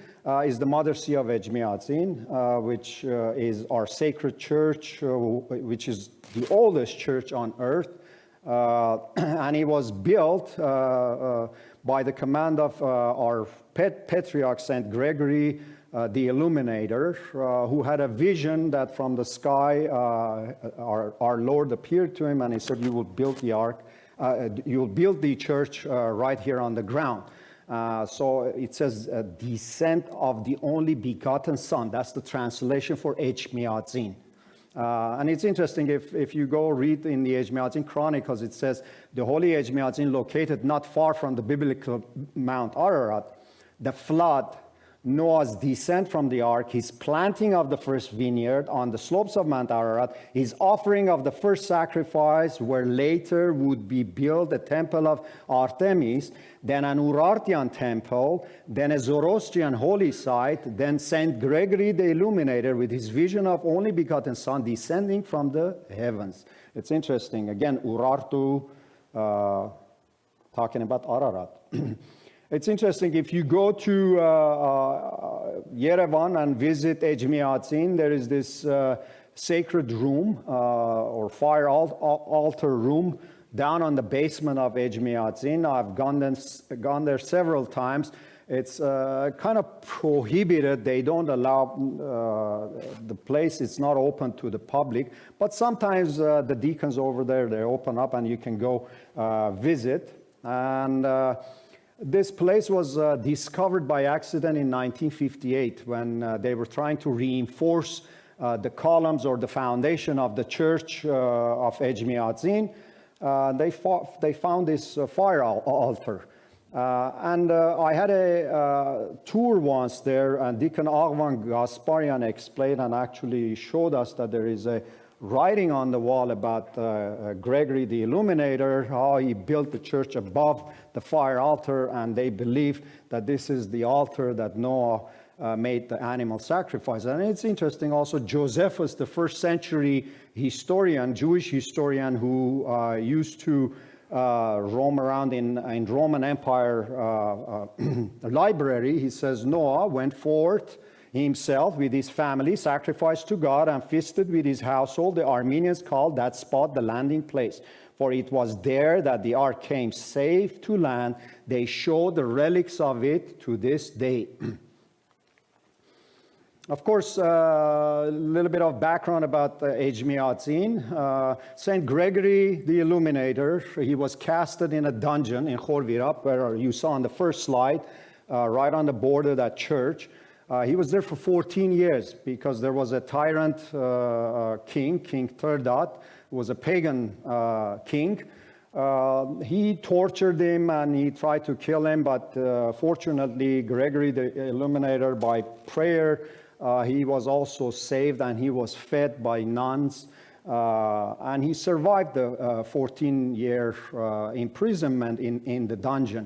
is the mother sea of Ejmiadzin, which is our sacred church, which is the oldest church on earth. And it was built by the command of our patriarch, Saint Gregory, the Illuminator, who had a vision that from the sky our Lord appeared to him, and he said, "You will build the ark, you will build the church right here on the ground." So it says, "Descent of the only begotten Son." That's the translation for Ejmiadzin. And it's interesting, if you go read in the Ejmiadzin Chronicles, it says, the holy Ejmiadzin located not far from the biblical Mount Ararat, the flood, Noah's descent from the ark, his planting of the first vineyard on the slopes of Mount Ararat, his offering of the first sacrifice, where later would be built a temple of Artemis, then an Urartian temple, then a Zoroastrian holy site, then Saint Gregory the Illuminator with his vision of only begotten Son descending from the heavens. It's interesting. Again, Urartu, talking about Ararat. It's interesting, if you go to Yerevan and visit Ejmiadzin, there is this sacred room or fire altar room down on the basement of Ejmiadzin. I've gone there several times. It's kind of prohibited. They don't allow the place. It's not open to the public. But sometimes the deacons over there, they open up and you can go visit. And this place was discovered by accident in 1958 when they were trying to reinforce the columns or the foundation of the church of Ejmiadzin. They found this fire altar. And I had a tour once there, and Deacon Arvan Gasparian explained and actually showed us that there is a writing on the wall about Gregory the Illuminator, how he built the church above the fire altar, and they believe that this is the altar that Noah made the animal sacrifice. And it's interesting also, Josephus, the first century historian, Jewish historian, who used to roam around in Roman Empire library, he says Noah went forth himself with his family, sacrificed to God, and feasted with his household. The Armenians called that spot the landing place, for it was there that the ark came safe to land. They show the relics of it to this day. Of course, a little bit of background about Ejmiadzin. Saint Gregory the Illuminator, he was casted in a dungeon in Khorvirab, where you saw on the first slide, right on the border of that church. He was there for 14 years because there was a tyrant king, King Turdot, who was a pagan king. He tortured him and he tried to kill him, but fortunately, Gregory the Illuminator, by prayer, he was also saved and he was fed by nuns. And he survived the 14-year imprisonment in the dungeon.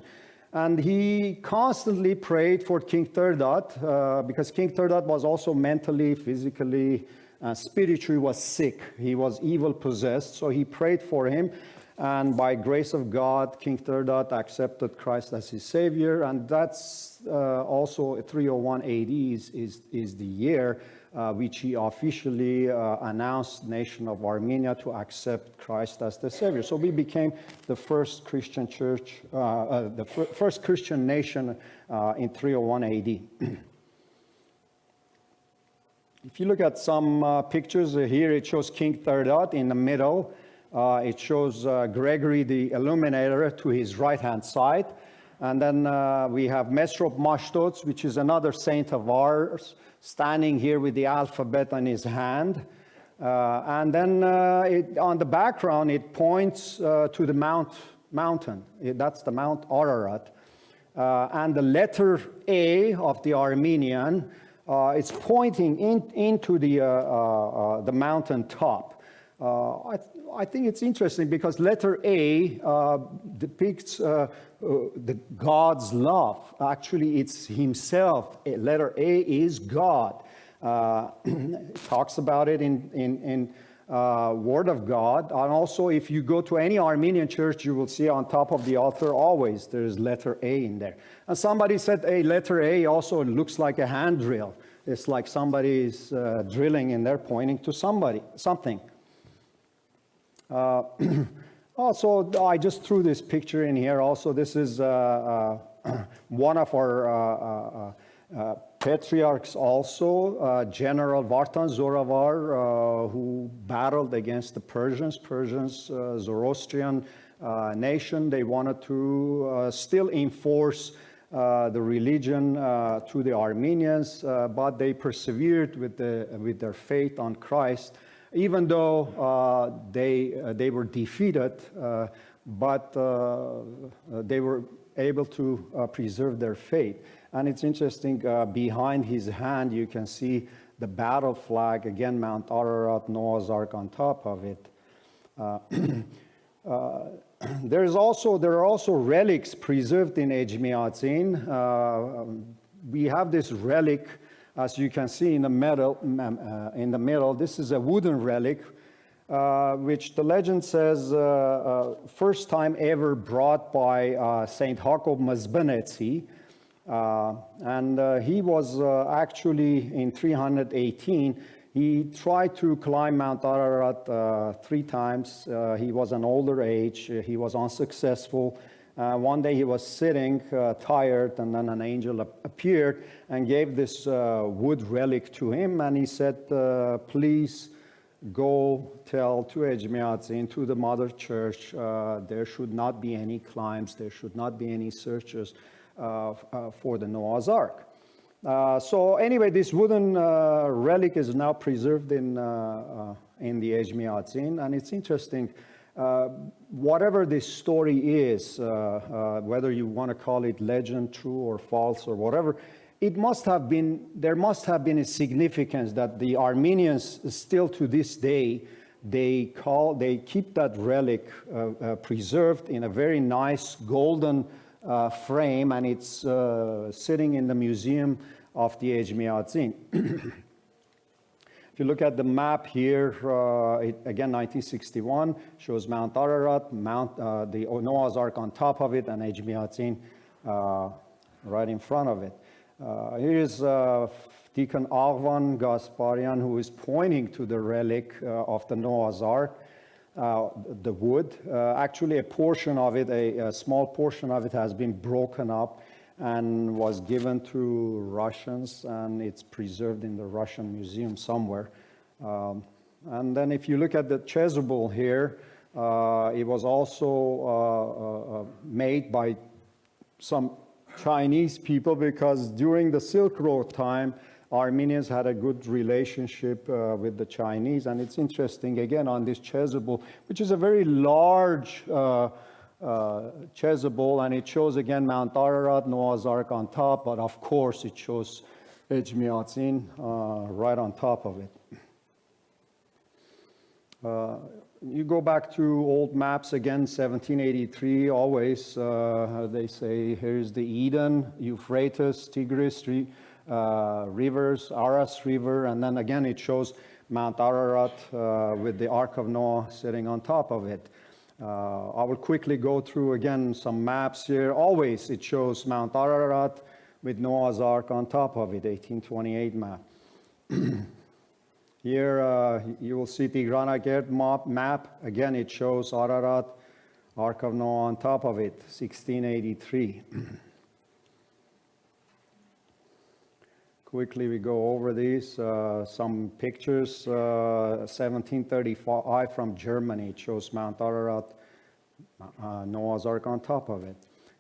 And he constantly prayed for King Turdot because King Turdot was also mentally, physically, spiritually was sick. He was evil possessed, so he prayed for him. And by grace of God, King Turdot accepted Christ as his savior. And that's also 301 AD is the year which he officially announced nation of Armenia to accept Christ as the savior. So we became the first Christian church, the first Christian nation in 301 AD. If you look at some pictures here, it shows King Turdot in the middle. It shows Gregory the Illuminator to his right-hand side. And then we have Mesrop Mashtots, which is another saint of ours, standing here with the alphabet in his hand. And then on the background, it points to the mountain. That's the Mount Ararat. And the letter A of the Armenian is pointing into the mountain top. I think it's interesting because letter A depicts God's love. Actually, it's himself. Letter A is God. It talks about it in Word of God. And also, if you go to any Armenian church, you will see on top of the altar always there's letter A in there. And somebody said, hey, letter A also looks like a hand drill. It's like somebody is drilling in there, pointing to something. Also, I just threw this picture in here. Also, this is one of our patriarchs also, General Vartan Zoravar, who battled against the Persians, Zoroastrian nation. They wanted to still enforce the religion to the Armenians, but they persevered with their faith on Christ. Even though they were defeated, but they were able to preserve their faith. And it's interesting, behind his hand, you can see the battle flag, again, Mount Ararat, Noah's Ark on top of it. There are also relics preserved in Ejmiadzin. We have this relic, as you can see in the middle. This is a wooden relic, which the legend says first time ever brought by Saint Jacob Mazbenetsi. And he was actually in 318. He tried to climb Mount Ararat 3 times. He was an older age. He was unsuccessful. One day he was sitting tired, and then an angel appeared and gave this wood relic to him. And he said, please go tell to Ejmiadzin, to the mother church, there should not be any climbs, there should not be any searches for the Noah's Ark. So anyway, this wooden relic is now preserved in the Ejmiadzin, and it's interesting. Whatever this story is, whether you want to call it legend, true or false or whatever, there must have been a significance that the Armenians still to this day they keep that relic preserved in a very nice golden frame, and it's sitting in the museum of the Ejmiadzin. If you look at the map here, again 1961 shows Mount Ararat, the Noah's Ark on top of it, and Ejmiadzin right in front of it. Here's Deacon Arvan Gasparian, who is pointing to the relic of the Noah's Ark, the wood. Actually, a portion of it, a small portion of it, has been broken up and was given to Russians, and it's preserved in the Russian museum somewhere. And then if you look at the chasuble here, it was also made by some Chinese people, because during the Silk Road time, Armenians had a good relationship with the Chinese. And it's interesting, again, on this chasuble, which is a very large chasuble, and it shows, again, Mount Ararat, Noah's Ark on top, but of course it shows Ejmiadzin right on top of it. You go back to old maps, again, 1783, always, they say, here's the Eden, Euphrates, Tigris rivers, Aras River, and then again it shows Mount Ararat with the Ark of Noah sitting on top of it. I will quickly go through, again, some maps here. Always it shows Mount Ararat with Noah's Ark on top of it, 1828 map. Here you will see the Granagert map. Again, it shows Ararat, Ark of Noah on top of it, 1683. Quickly we go over these. Some pictures, 1735 from Germany. It shows Mount Ararat, Noah's Ark on top of it.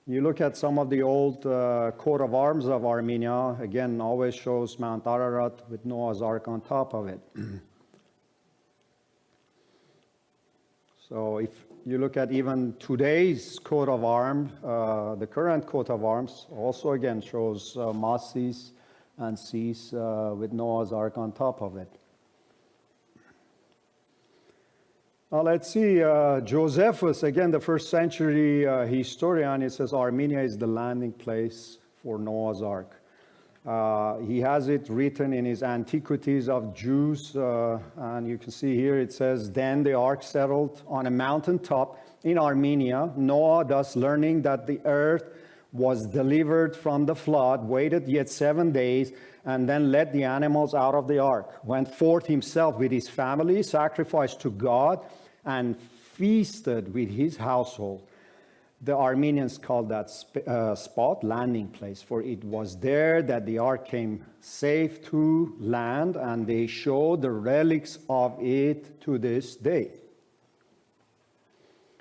You look at some of the old coat of arms of Armenia, again, always shows Mount Ararat with Noah's Ark on top of it. So if you look at even today's coat of arms, the current coat of arms also again shows masses and seas with Noah's Ark on top of it. Now let's see, Josephus, again, the first century historian, it says Armenia is the landing place for Noah's Ark. He has it written in his Antiquities of Jews, and you can see here it says, then the ark settled on a mountaintop in Armenia. Noah, thus learning that the earth was delivered from the flood, waited yet 7 days, and then led the animals out of the ark, went forth himself with his family, sacrificed to God, and feasted with his household. The Armenians called that spot landing place, for it was there that the ark came safe to land, and they show the relics of it to this day.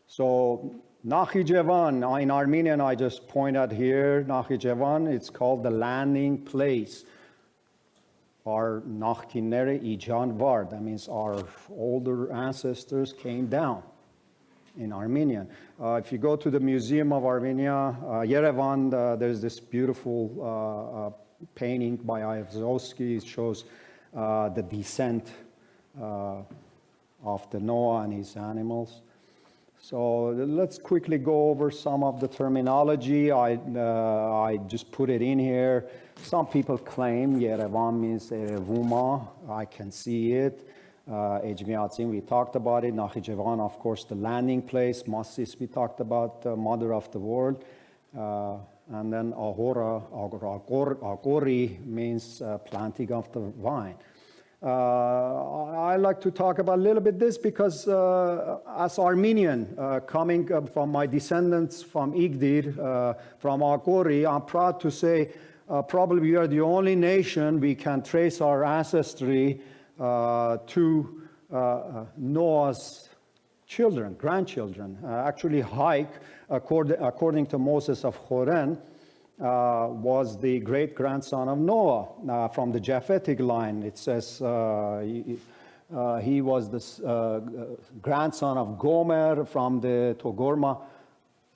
So Nakhichevan, in Armenian, I just point out here, Nakhichevan, it's called the landing place. Our Nakhtinere Ijan Var, that means our older ancestors came down in Armenian. If you go to the Museum of Armenia, Yerevan, there's this beautiful painting by Ayvazovsky. It shows the descent of the Noah and his animals. So let's quickly go over some of the terminology. I just put it in here. Some people claim Yerevan means Erevuma. I can see it. Ejmiadzin, we talked about it. Nakhichevan, of course, the landing place. Massis, we talked about, mother of the world. And then Ahora, Agori means planting of the vine. I like to talk about a little bit this because as Armenian, coming from my descendants from Igdir, from Agori, I'm proud to say probably we are the only nation we can trace our ancestry to Noah's children, grandchildren. Actually, Haik, according to Moses of Choren, was the great-grandson of Noah from the Japhetic line. It says he was the grandson of Gomer from the Togorma.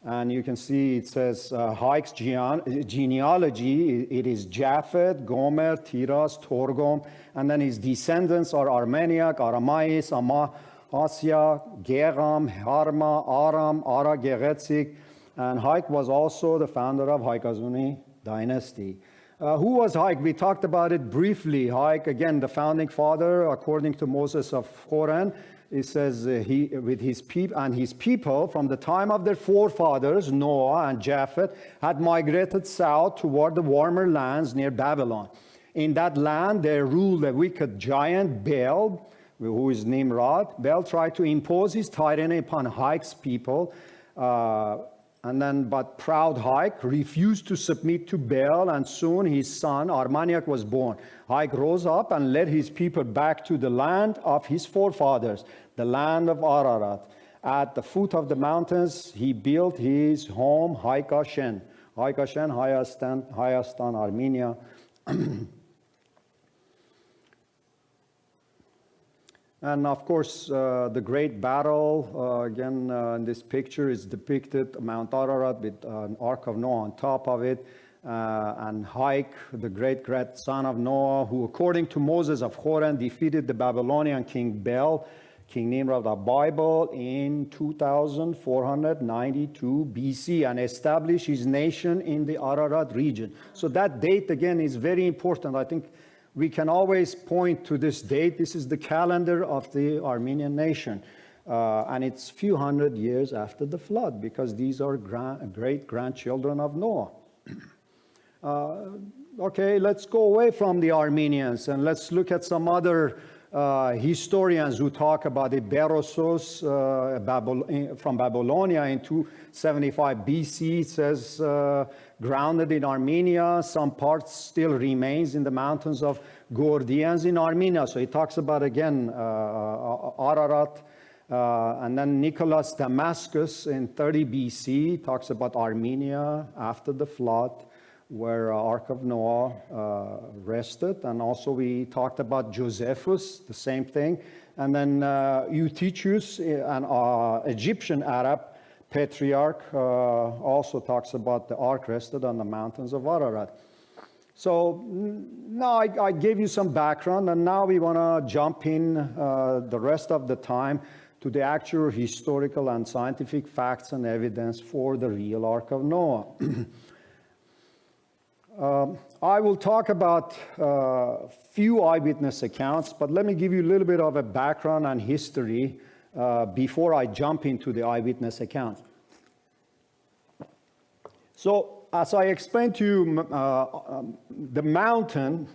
And you can see it says Haik's genealogy, it is Japhet, Gomer, Tiras, Torgom, and then his descendants are Armeniac, Aramais, Asya, Geram, Harma, Aram, Ara Geretzik, and Haik was also the founder of Haikazuni dynasty. Who was Haik? We talked about it briefly. Haik, again, the founding father, according to Moses of Horan, it says he, with his people, from the time of their forefathers, Noah and Japheth, had migrated south toward the warmer lands near Babylon. In that land, there ruled a wicked giant, Baal, who is Nimrod. Baal tried to impose his tyranny upon Haik's people, but proud Haik refused to submit to Baal, and soon his son Armaniak was born. Haik rose up and led his people back to the land of his forefathers, the land of Ararat. At the foot of the mountains, he built his home, Haikashen, Hayastan, Armenia. And of course, the great battle, again, in this picture is depicted Mount Ararat with an Ark of Noah on top of it, and Haik, the great son of Noah, who according to Moses of Horan defeated the Babylonian king Baal, King Nimrod of the Bible, in 2492 BC and established his nation in the Ararat region. So that date, again, is very important. I think we can always point to this date. This is the calendar of the Armenian nation. And it's a few hundred years after the flood, because these are great-grandchildren of Noah. Okay, let's go away from the Armenians and let's look at some other historians who talk about it. Berosos from Babylonia in 275 BC, it says, grounded in Armenia. Some parts still remains in the mountains of Gordians in Armenia. So he talks about, again, Ararat. And then Nicholas Damascus in 30 BC talks about Armenia after the flood, where Ark of Noah rested. And also we talked about Josephus, the same thing. And then Eutychius, an Egyptian Arab patriarch, also talks about the ark rested on the mountains of Ararat. So now I gave you some background, and now we want to jump in the rest of the time to the actual historical and scientific facts and evidence for the real Ark of Noah. I will talk about few eyewitness accounts, but let me give you a little bit of a background and history before I jump into the eyewitness accounts. So, as I explained to you, the mountain,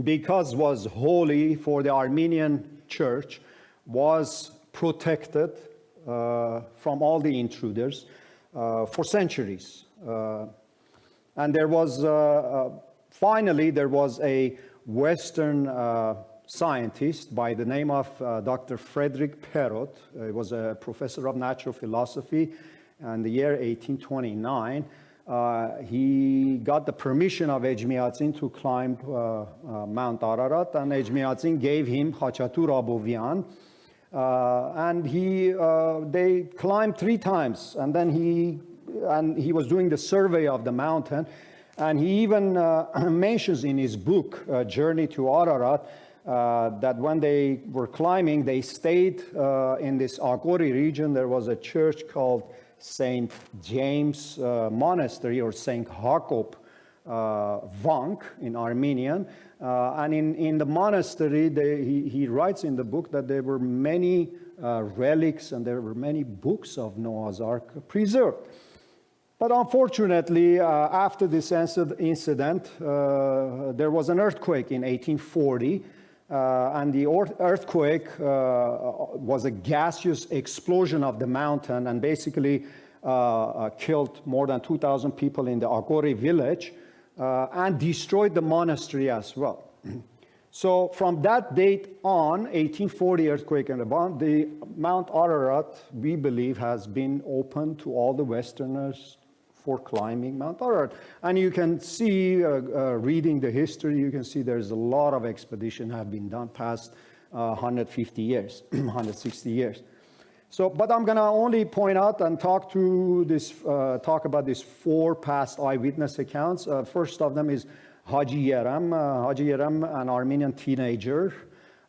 because was holy for the Armenian church, was protected from all the intruders for centuries. And there was, finally, there was a Western scientist by the name of Dr. Frederick Perot. He was a professor of natural philosophy in the year 1829. He got the permission of Ejmiadzin to climb Mount Ararat, and Ejmiadzin gave him Khachatur Abovian. And they climbed 3 times, and then he was doing the survey of the mountain, and he even mentions in his book, Journey to Ararat, that when they were climbing, they stayed in this Agori region. There was a church called St. James Monastery, or St. Jacob Vank in Armenian. And in the monastery, he writes in the book that there were many relics and there were many books of Noah's Ark preserved. But unfortunately, after this incident, there was an earthquake in 1840, and the earthquake was a gaseous explosion of the mountain and basically killed more than 2,000 people in the Agori village and destroyed the monastery as well. So from that date on, 1840 earthquake and the Mount Ararat, we believe, has been open to all the Westerners for climbing Mount Ararat. And you can see, reading the history, you can see there's a lot of expeditions have been done past 150 years, 160 years. So, but I'm gonna only point out and talk about these 4 past eyewitness accounts. First of them is Haji Yeram. Haji Yeram, an Armenian teenager,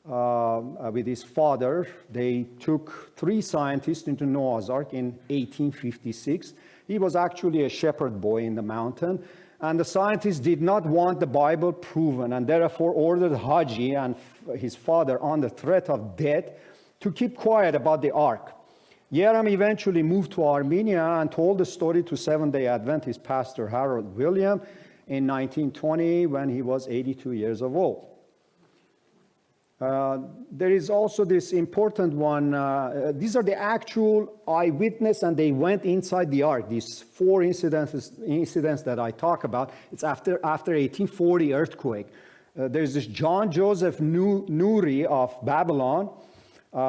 with his father. They took 3 scientists into Noah's Ark in 1856. He was actually a shepherd boy in the mountain. And the scientists did not want the Bible proven, and therefore ordered Haji and his father, on the threat of death, to keep quiet about the ark. Yeram eventually moved to Armenia and told the story to Seventh-day Adventist pastor Harold William in 1920 when he was 82 years of old. There is also this important one. These are the actual eyewitness, and they went inside the ark. These 4 incidents that I talk about. It's after 1840 earthquake. There's this John Joseph Nouri of Babylon.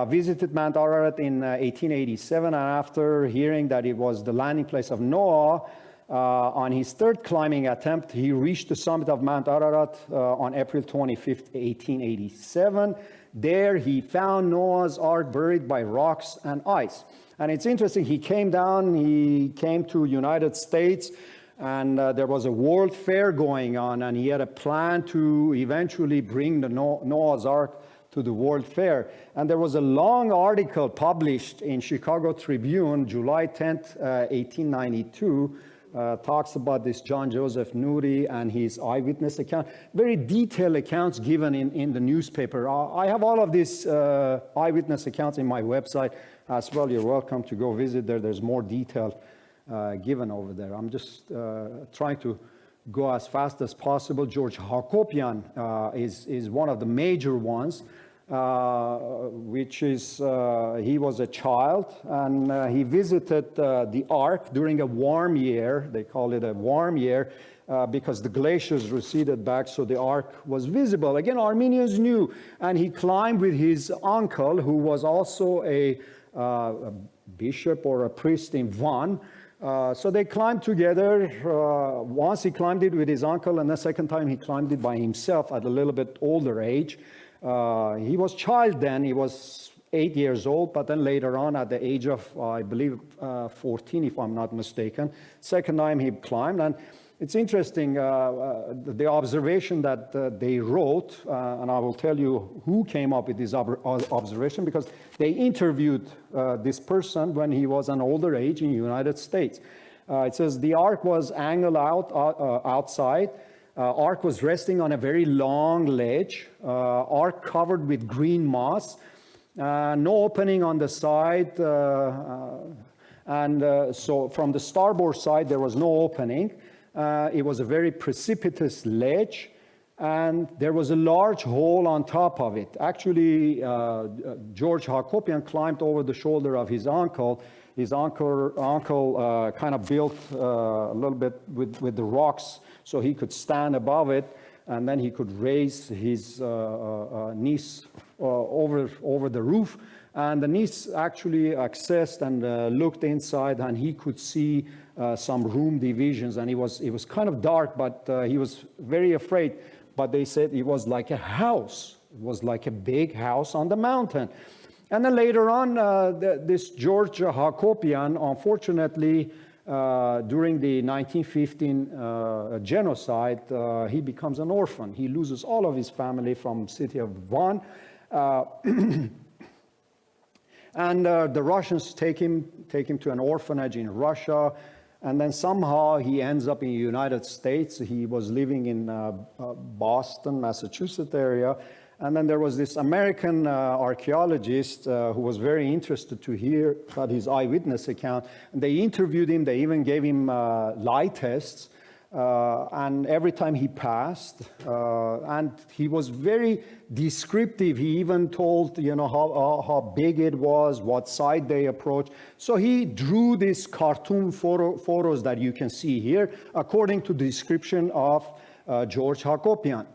Visited Mount Ararat in 1887, and after hearing that it was the landing place of Noah, on his 3rd climbing attempt, he reached the summit of Mount Ararat on April 25th, 1887. There he found Noah's Ark buried by rocks and ice. And it's interesting, he came to United States, and there was a World Fair going on, and he had a plan to eventually bring the Noah's Ark to the World Fair. And there was a long article published in Chicago Tribune, July 10th, 1892, talks about this John Joseph Nouri and his eyewitness account. Very detailed accounts given in the newspaper. I have all of these eyewitness accounts in my website as well. You're welcome to go visit there. There's more detail given over there. I'm just trying to go as fast as possible. George Hakopian is one of the major ones, which is, he was a child, and he visited the Ark during a warm year. They call it a warm year because the glaciers receded back, so the Ark was visible. Again, Armenians knew, and he climbed with his uncle, who was also a bishop or a priest in Van. So they climbed together. Once he climbed it with his uncle, and the second time he climbed it by himself at a little bit older age. He was child then. He was 8 years old, but then later on at the age of, I believe, 14, if I'm not mistaken, second time he climbed. And it's interesting, the observation that they wrote, and I will tell you who came up with this observation, because they interviewed this person when he was an older age in the United States. It says, the ark was angled outside. Ark was resting on a very long ledge. Ark covered with green moss. No opening on the side. So from the starboard side, there was no opening. It was a very precipitous ledge, and there was a large hole on top of it. Actually, George Hakopian climbed over the shoulder of his uncle. His uncle kind of built a little bit with the rocks so he could stand above it, and then he could raise his knees over the roof. And the niece actually accessed and looked inside, and he could see some room divisions. And it was kind of dark, but he was very afraid. But they said it was like a house. It was like a big house on the mountain. And then later on, this George Hakopian, unfortunately, during the 1915 genocide, he becomes an orphan. He loses all of his family from city of Van. And the Russians take him to an orphanage in Russia, and then somehow he ends up in the United States. He was living in Boston, Massachusetts area, and then there was this American archaeologist who was very interested to hear about his eyewitness account. And they interviewed him. They even gave him lie tests. And every time he passed, and he was very descriptive. He even told, how big it was, what side they approached. So he drew these cartoon photos that you can see here, according to the description of George Hakopian.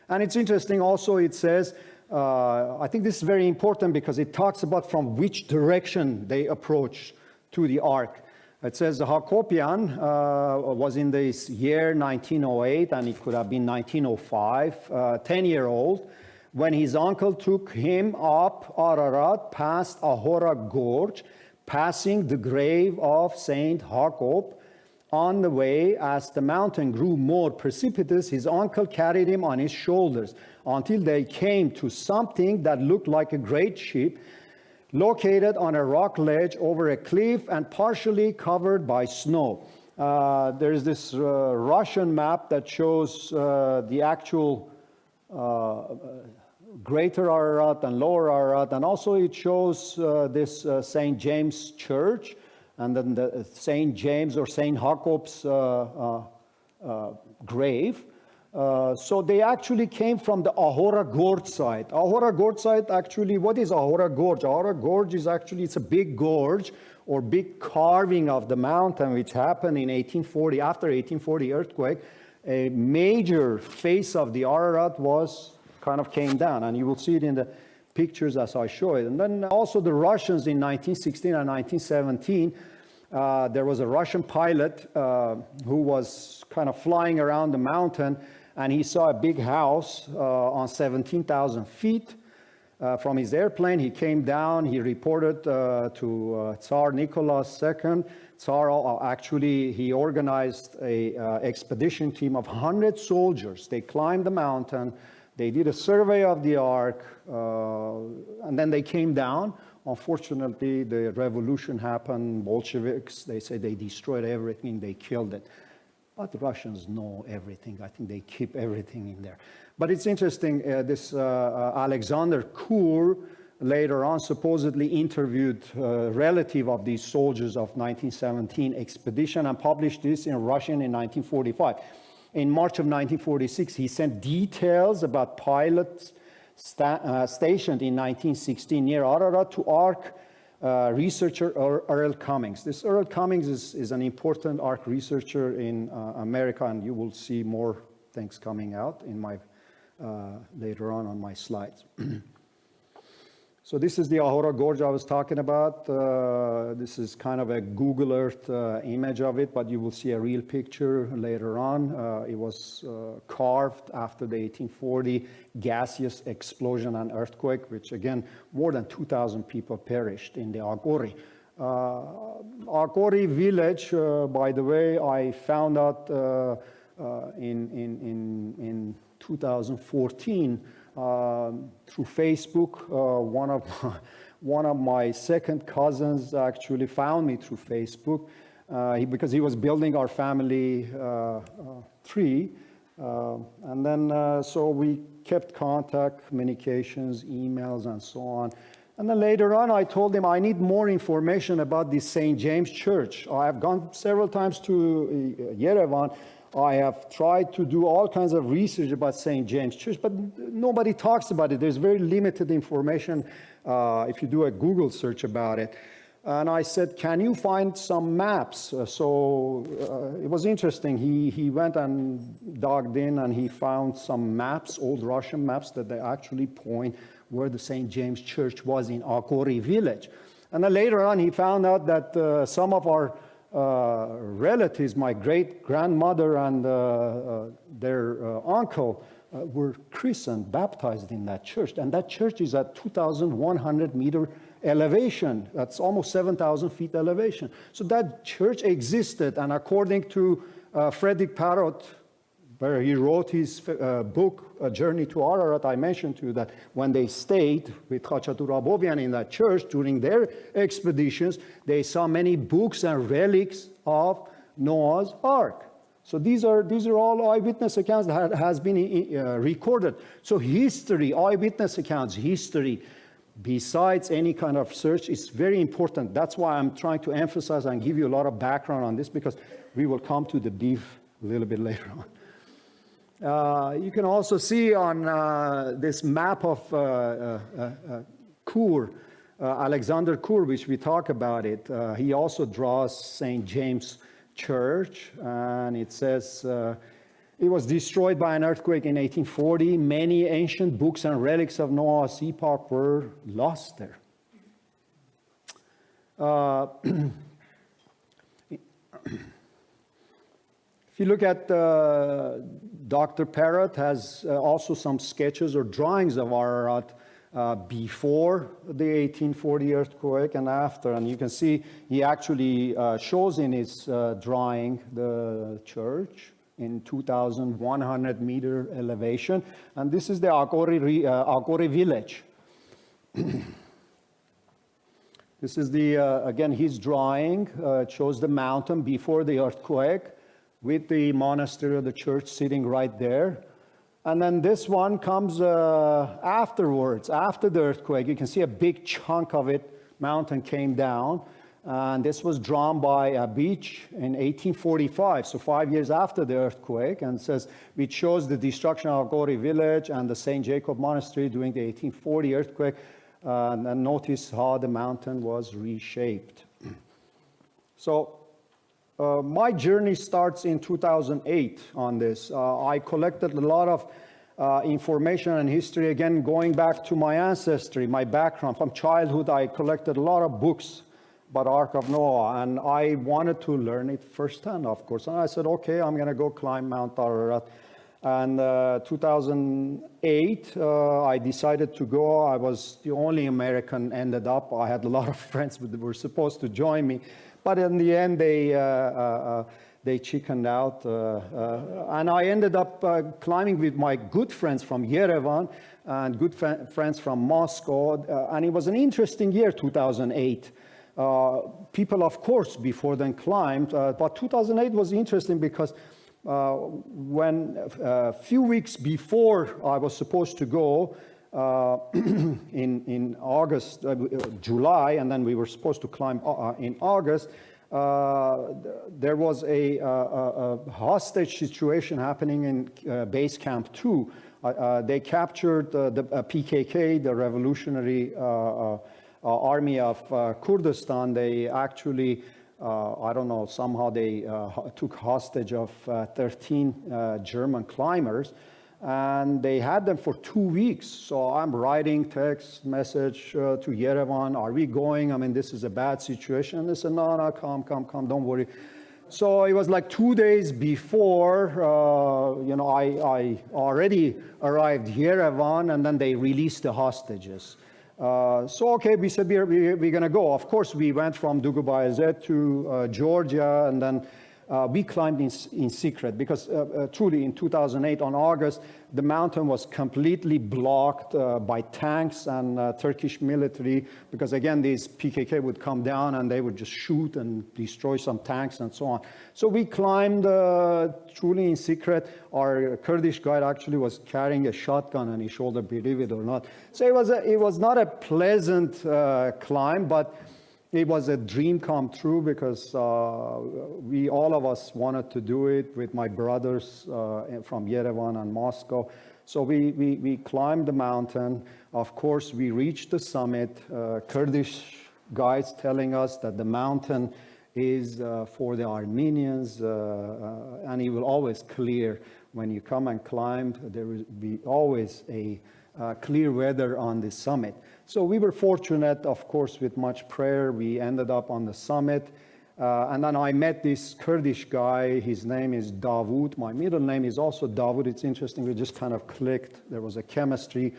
And it's interesting also, it says, I think this is very important because it talks about from which direction they approach to the ark. It says Hakopian was in this year 1908, and it could have been 1905, 10-year-old, when his uncle took him up Ararat past Ahora Gorge, passing the grave of Saint Hakob, On the way, as the mountain grew more precipitous, his uncle carried him on his shoulders until they came to something that looked like a great ship, located on a rock ledge over a cliff and partially covered by snow. There's this Russian map that shows the actual Greater Ararat and Lower Ararat, and also it shows this St. James Church, and then the St. James or St. Jacob's grave. So they actually came from the Ahora Gorge site. Ahora Gorge site, actually, what is Ahora Gorge? Ahora Gorge is actually, it's a big gorge or big carving of the mountain, which happened in 1840, after 1840 earthquake. A major face of the Ararat kind of came down, and you will see it in the pictures as I show it. And then also the Russians in 1916 and 1917, there was a Russian pilot who was kind of flying around the mountain, and he saw a big house on 17,000 feet. From his airplane, he came down, he reported to Tsar Nicholas II. Tsar actually, he organized a expedition team of 100 soldiers. They climbed the mountain, they did a survey of the Ark, and then they came down. Unfortunately, the revolution happened, Bolsheviks, they say they destroyed everything, they killed it. But the Russians know everything. I think they keep everything in there. But it's interesting, this Alexander Kur later on supposedly interviewed a relative of these soldiers of 1917 expedition and published this in Russian in 1945. In March of 1946, he sent details about pilots stationed in 1916 near Ararat to Ark researcher Earl Cummings. This Earl Cummings is an important Ark researcher in America, and you will see more things coming out in my later on my slides. So this is the Ahora Gorge I was talking about. This is kind of a Google Earth image of it, but you will see a real picture later on. It was carved after the 1840 gaseous explosion and earthquake, which again, more than 2,000 people perished in the Agori. Agori village, by the way, I found out in 2014 through Facebook. One of my second cousins actually found me through Facebook because he was building our family tree. And then so we kept contact, communications, emails, and so on. And then later on, I told him I need more information about this St. James Church. I have gone several times to Yerevan. I have tried to do all kinds of research about St. James Church, but nobody talks about it. There's very limited information if you do a Google search about it. And I said, can you find some maps? So it was interesting. He went and dug in, and he found some maps, old Russian maps, that they actually point where the St. James Church was in Agori village. And then later on, he found out that some of our relatives, my great-grandmother and their uncle, were christened, baptized in that church. And that church is at 2,100 meter elevation. That's almost 7,000 feet elevation. So that church existed, and according to Frederick Parrott, where he wrote his book, A Journey to Ararat, I mentioned to you that when they stayed with Khachaturabovian in that church during their expeditions, they saw many books and relics of Noah's Ark. So these are all eyewitness accounts that has been recorded. So history, eyewitness accounts, history, besides any kind of search, is very important. That's why I'm trying to emphasize and give you a lot of background on this, because we will come to the beef a little bit later on. You can also see on this map of Kur, Alexander Kur, which we talk about it. He also draws St. James Church, and it says it was destroyed by an earthquake in 1840. Many ancient books and relics of Noah's epoch were lost there. If you look at Dr. Parrott has also some sketches or drawings of Ararat before the 1840 earthquake and after. And you can see he actually shows in his drawing the church in 2,100 meter elevation. And this is the Agori village. This is the, again, his drawing. It shows the mountain before the earthquake with the monastery or the church sitting right there. And then this one comes afterwards, after the earthquake. You can see a big chunk of it, mountain came down. And this was drawn by a beach in 1845, so 5 years after the earthquake. And it shows the destruction of Agori village and the St. Jacob Monastery during the 1840 earthquake. And notice how the mountain was reshaped. So my journey starts in 2008 on this. I collected a lot of information and history, again, going back to my ancestry, my background. From childhood, I collected a lot of books about Ark of Noah, and I wanted to learn it firsthand, of course. And I said, okay, I'm going to go climb Mount Ararat. And 2008, I decided to go. I was the only American ended up. I had a lot of friends who were supposed to join me. But in the end, they chickened out. And I ended up climbing with my good friends from Yerevan and good friends from Moscow. And it was an interesting year, 2008. People, of course, before then climbed. But 2008 was interesting because when a few weeks before I was supposed to go, in August, July, and then we were supposed to climb in August, there was a hostage situation happening in Base Camp 2. They captured the PKK, the Revolutionary Army of Kurdistan. They actually, I don't know, somehow they took hostage of 13 German climbers. And they had them for 2 weeks. So I'm writing text message to Yerevan, are we going? I mean, this is a bad situation. And they said, no, come, don't worry. So it was like 2 days before, I already arrived Yerevan, and then they released the hostages. So, okay, we said we're going to go. Of course, we went from Dugubayazet to Georgia, and then we climbed in secret because truly in 2008 on August, the mountain was completely blocked by tanks and Turkish military because again, these PKK would come down and they would just shoot and destroy some tanks and so on. So we climbed truly in secret. Our Kurdish guide actually was carrying a shotgun on his shoulder, believe it or not. So it was not a pleasant climb, but it was a dream come true because all of us wanted to do it with my brothers from Yerevan and Moscow. So we climbed the mountain. Of course, we reached the summit. Kurdish guides telling us that the mountain is for the Armenians, and it will always clear. When you come and climb, there will be always a clear weather on the summit. So we were fortunate, of course, with much prayer, we ended up on the summit. And then I met this Kurdish guy. His name is Davut. My middle name is also Davut. It's interesting, we just kind of clicked. There was a chemistry.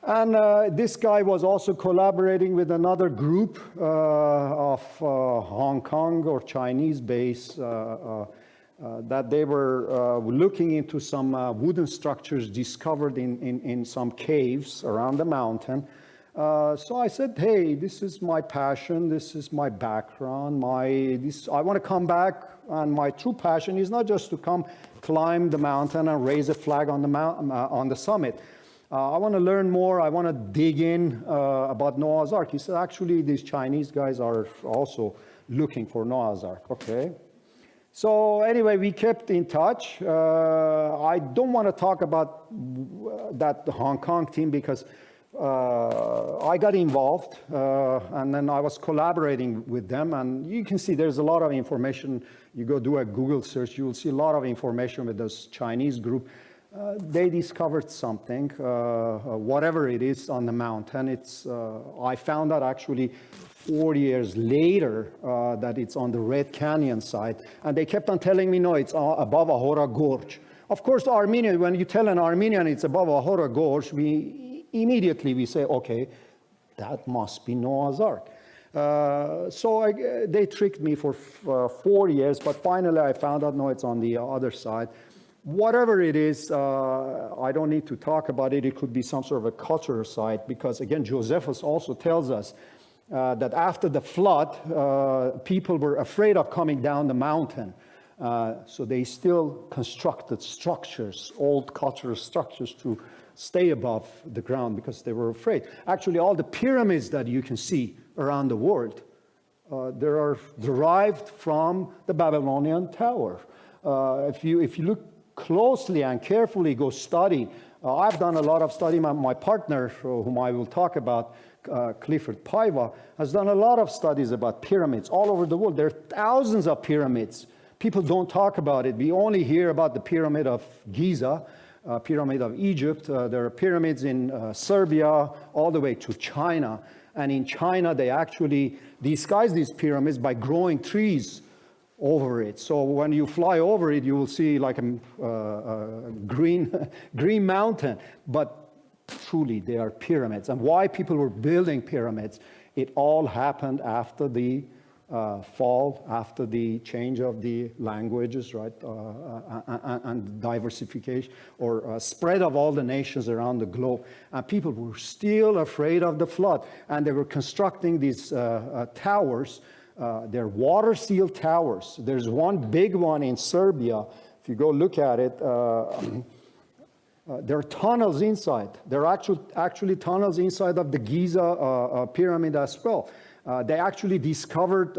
And this guy was also collaborating with another group of Hong Kong or Chinese base that they were looking into some wooden structures discovered in some caves around the mountain. So I said, hey, this is my passion, this is my background, I want to come back, and my true passion is not just to come climb the mountain and raise a flag on the summit. I want to learn more, I want to dig in about Noah's Ark. He said, actually, these Chinese guys are also looking for Noah's Ark. Okay. So anyway, we kept in touch. I don't want to talk about that Hong Kong team because I got involved and then I was collaborating with them, and you can see there's a lot of information. You go do a Google search, you will see a lot of information with this Chinese group. They discovered something, whatever it is on the mountain. I found out actually 4 years later that it's on the Red Canyon side, and they kept on telling me, no, it's above Ahora Gorge. Of course, Armenian, when you tell an Armenian it's above Ahora Gorge, we immediately we say, okay, that must be Noah's Ark. They tricked me for 4 years, but finally I found out, no, it's on the other side. Whatever it is, I don't need to talk about it. It could be some sort of a cultural site, because again, Josephus also tells us that after the flood, people were afraid of coming down the mountain. So they still constructed structures, old cultural structures, to stay above the ground because they were afraid. Actually, all the pyramids that you can see around the world, they are derived from the Babylonian tower. If you look closely and carefully, go study. I've done a lot of study. My partner, whom I will talk about, Clifford Paiva, has done a lot of studies about pyramids all over the world. There are thousands of pyramids. People don't talk about it. We only hear about the Pyramid of Giza, Pyramid of Egypt. There are pyramids in Serbia, all the way to China. And in China, they actually disguise these pyramids by growing trees over it. So when you fly over it, you will see like a green mountain. But truly, they are pyramids. And why people were building pyramids, it all happened after the fall, after the change of the languages, right, and diversification or spread of all the nations around the globe. And people were still afraid of the flood, and they were constructing these towers. They're water-sealed towers. There's one big one in Serbia. If you go look at it, there are tunnels inside. There are actually tunnels inside of the Giza pyramid as well. They actually discovered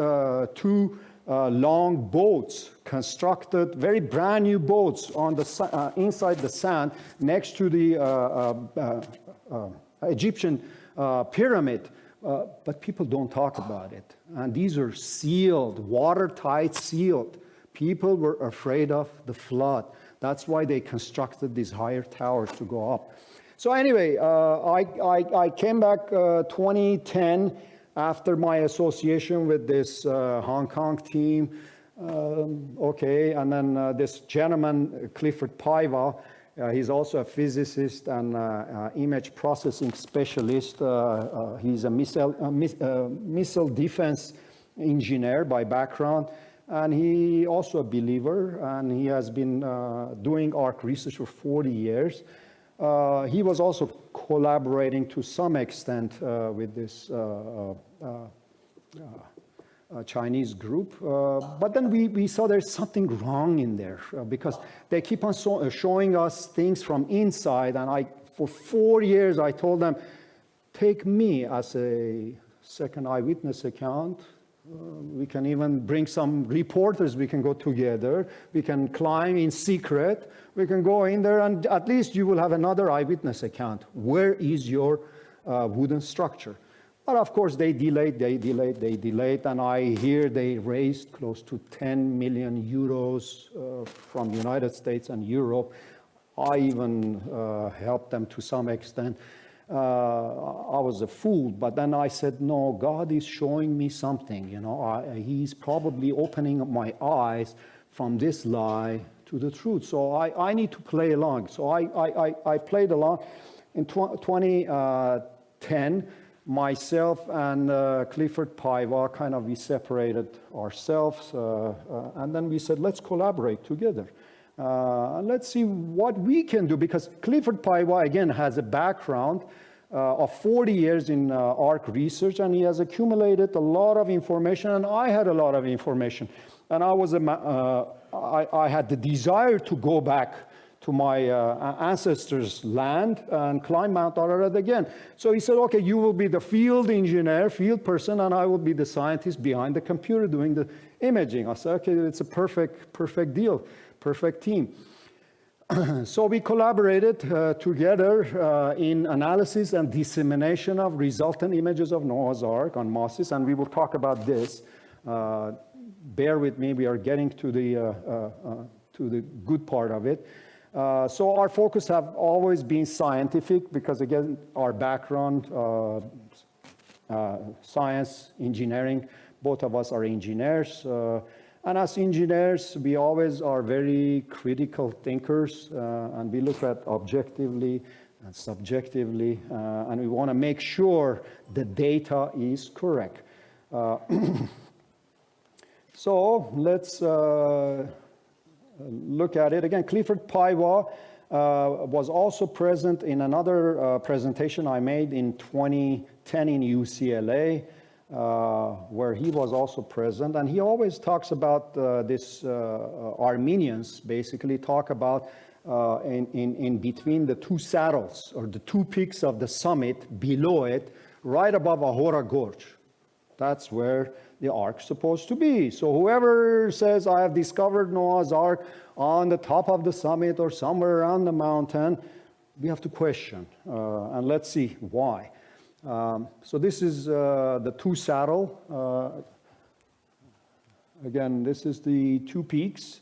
two long boats, constructed, very brand new boats on the inside the sand next to the Egyptian pyramid. But people don't talk about it. And these are sealed, watertight sealed. People were afraid of the flood. That's why they constructed these higher towers to go up. So anyway, I came back 2010 after my association with this Hong Kong team. And then this gentleman, Clifford Paiva, he's also a physicist and image processing specialist. He's a missile defense engineer by background, and he also a believer, and he has been doing arc research for 40 years. He was also collaborating to some extent with this Chinese group, but then we saw there's something wrong in there because they keep on showing us things from inside, and for 4 years I told them, take me as a second eyewitness account. We can even bring some reporters, we can go together, we can climb in secret, we can go in there, and at least you will have another eyewitness account. Where is your wooden structure? But of course, they delayed, and I hear they raised close to 10 million euros from the United States and Europe. I even helped them to some extent. I was a fool, but then I said, no, God is showing me something. He's probably opening up my eyes from this lie to the truth. So I need to play along. So I played along. In 2010, myself and Clifford Paiva, we separated ourselves, and then we said, let's collaborate together. And let's see what we can do, because Clifford Paiva, again, has a background of 40 years in arc research, and he has accumulated a lot of information, and I had a lot of information. And I had the desire to go back to my ancestors' land and climb Mount Ararat again. So he said, okay, you will be the field engineer, field person, and I will be the scientist behind the computer doing the imaging. I said, okay, it's a perfect deal, perfect team. So we collaborated together in analysis and dissemination of resultant images of Noah's Ark on Moses, and we will talk about this. Bear with me, we are getting to the good part of it. So our focus have always been scientific because, again, our background, science, engineering, both of us are engineers. And as engineers, we always are very critical thinkers, and we look at objectively and subjectively, and we want to make sure the data is correct. So let's look at it again. Clifford Paiva was also present in another presentation I made in 2010 in UCLA, where he was also present. And he always talks about this, Armenians basically talk about in between the two saddles, or the two peaks of the summit, below it, right above Ahura Gorge. That's where the ark's supposed to be. So whoever says, I have discovered Noah's ark on the top of the summit or somewhere around the mountain, we have to question. And let's see why. So this is the two saddle. Again, this is the two peaks,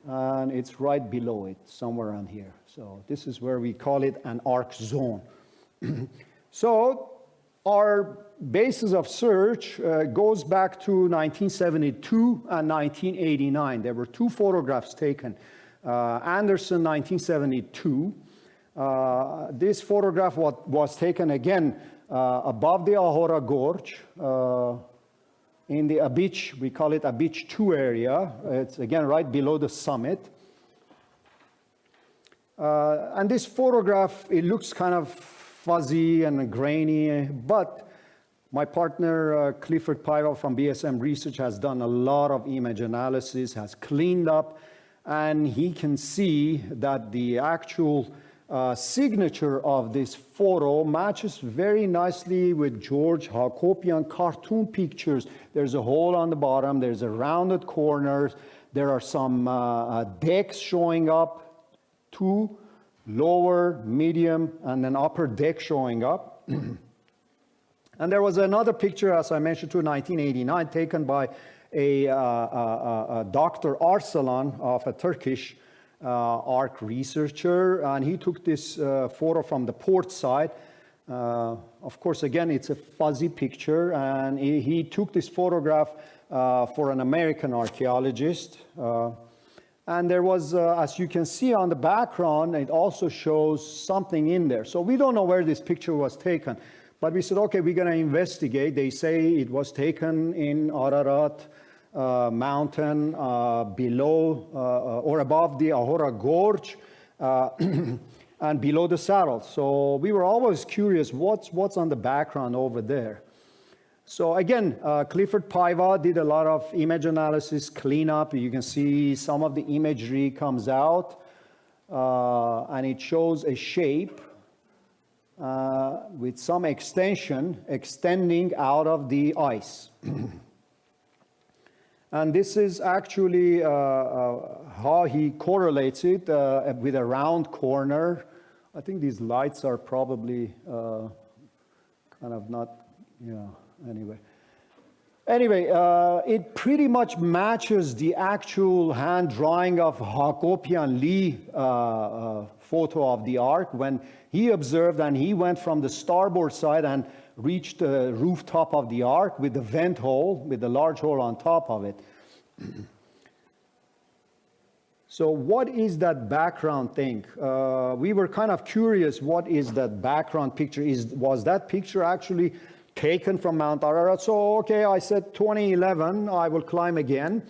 and it's right below it, somewhere around here. So this is where we call it an ark zone. So our basis of search goes back to 1972 and 1989. There were two photographs taken. Anderson, 1972. This photograph was taken again above the Ahura Gorge in the Abich, we call it Abich 2 area. It's again right below the summit. And this photograph, it looks kind of fuzzy and grainy, but my partner, Clifford Paiva from BSM Research, has done a lot of image analysis, has cleaned up, and he can see that the actual signature of this photo matches very nicely with George Hakopian cartoon pictures. There's a hole on the bottom, there's a rounded corner, there are some decks showing up, two lower, medium, and an upper deck showing up. And there was another picture, as I mentioned, in 1989, taken by a Dr. Arsalan of a Turkish ark researcher, and he took this photo from the port side. Of course, again, it's a fuzzy picture, and he took this photograph for an American archaeologist. And there was, as you can see on the background, it also shows something in there. So we don't know where this picture was taken. But we said, okay, we're going to investigate. They say it was taken in Ararat mountain below or above the Ahura Gorge and below the saddle. So we were always curious, what's on the background over there? So again, Clifford Paiva did a lot of image analysis, cleanup. You can see some of the imagery comes out, and it shows a shape with some extension extending out of the ice. And this is actually how he correlates it with a round corner. I think these lights are probably kind of not, anyway. Anyway, it pretty much matches the actual hand drawing of Hakopian Lee photo of the ark when he observed, and he went from the starboard side and reached the rooftop of the ark with the vent hole, with the large hole on top of it. So what is that background thing? We were kind of curious, what is that background picture? Was that picture actually taken from Mount Ararat? So, okay, I said 2011, I will climb again.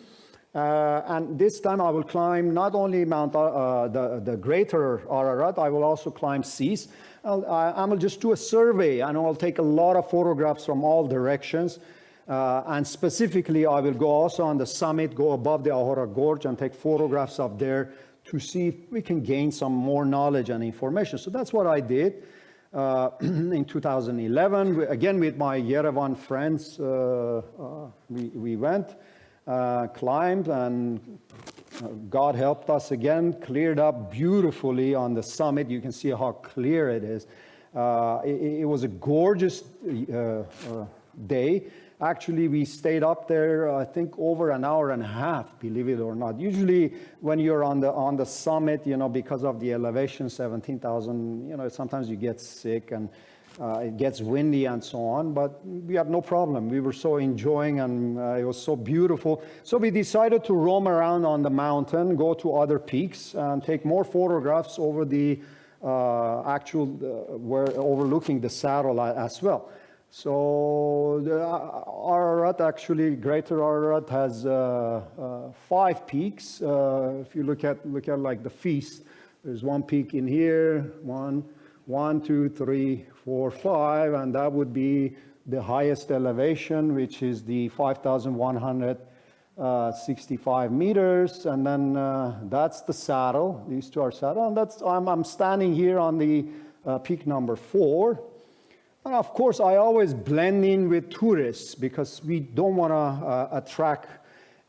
And this time I will climb not only the greater Ararat, I will also climb Sis. I will just do a survey, and I'll take a lot of photographs from all directions. And specifically, I will go also on the summit, go above the Ahura Gorge and take photographs up there to see if we can gain some more knowledge and information. So that's what I did. In 2011, again with my Yerevan friends, we went, climbed, and God helped us again, cleared up beautifully on the summit. You can see how clear it is. It was a gorgeous day. Actually, we stayed up there, I think, over an hour and a half, believe it or not. Usually, when you're on the summit, because of the elevation, 17,000, sometimes you get sick and it gets windy and so on. But we had no problem. We were so enjoying, and it was so beautiful. So we decided to roam around on the mountain, go to other peaks, and take more photographs over the we're overlooking the satellite as well. So the Ararat, actually, Greater Ararat has 5 peaks. If you look at like the feast, there's 1 peak in here, 1, 2, 3, 4, 5, and that would be the highest elevation, which is the 5,165 meters, and then that's the saddle. These two are saddle, and I'm standing here on the peak number 4. And of course, I always blend in with tourists because we don't want to attract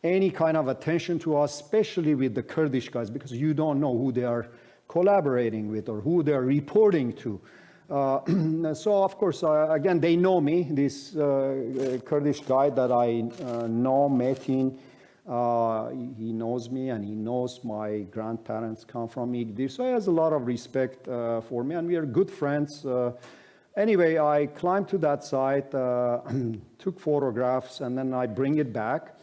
any kind of attention to us, especially with the Kurdish guys, because you don't know who they are collaborating with or who they're reporting to. So of course, again, they know me, this Kurdish guy that I know, Metin, he knows me and he knows my grandparents come from Igdir, so he has a lot of respect for me, and we are good friends. Anyway, I climbed to that site, took photographs, and then I bring it back.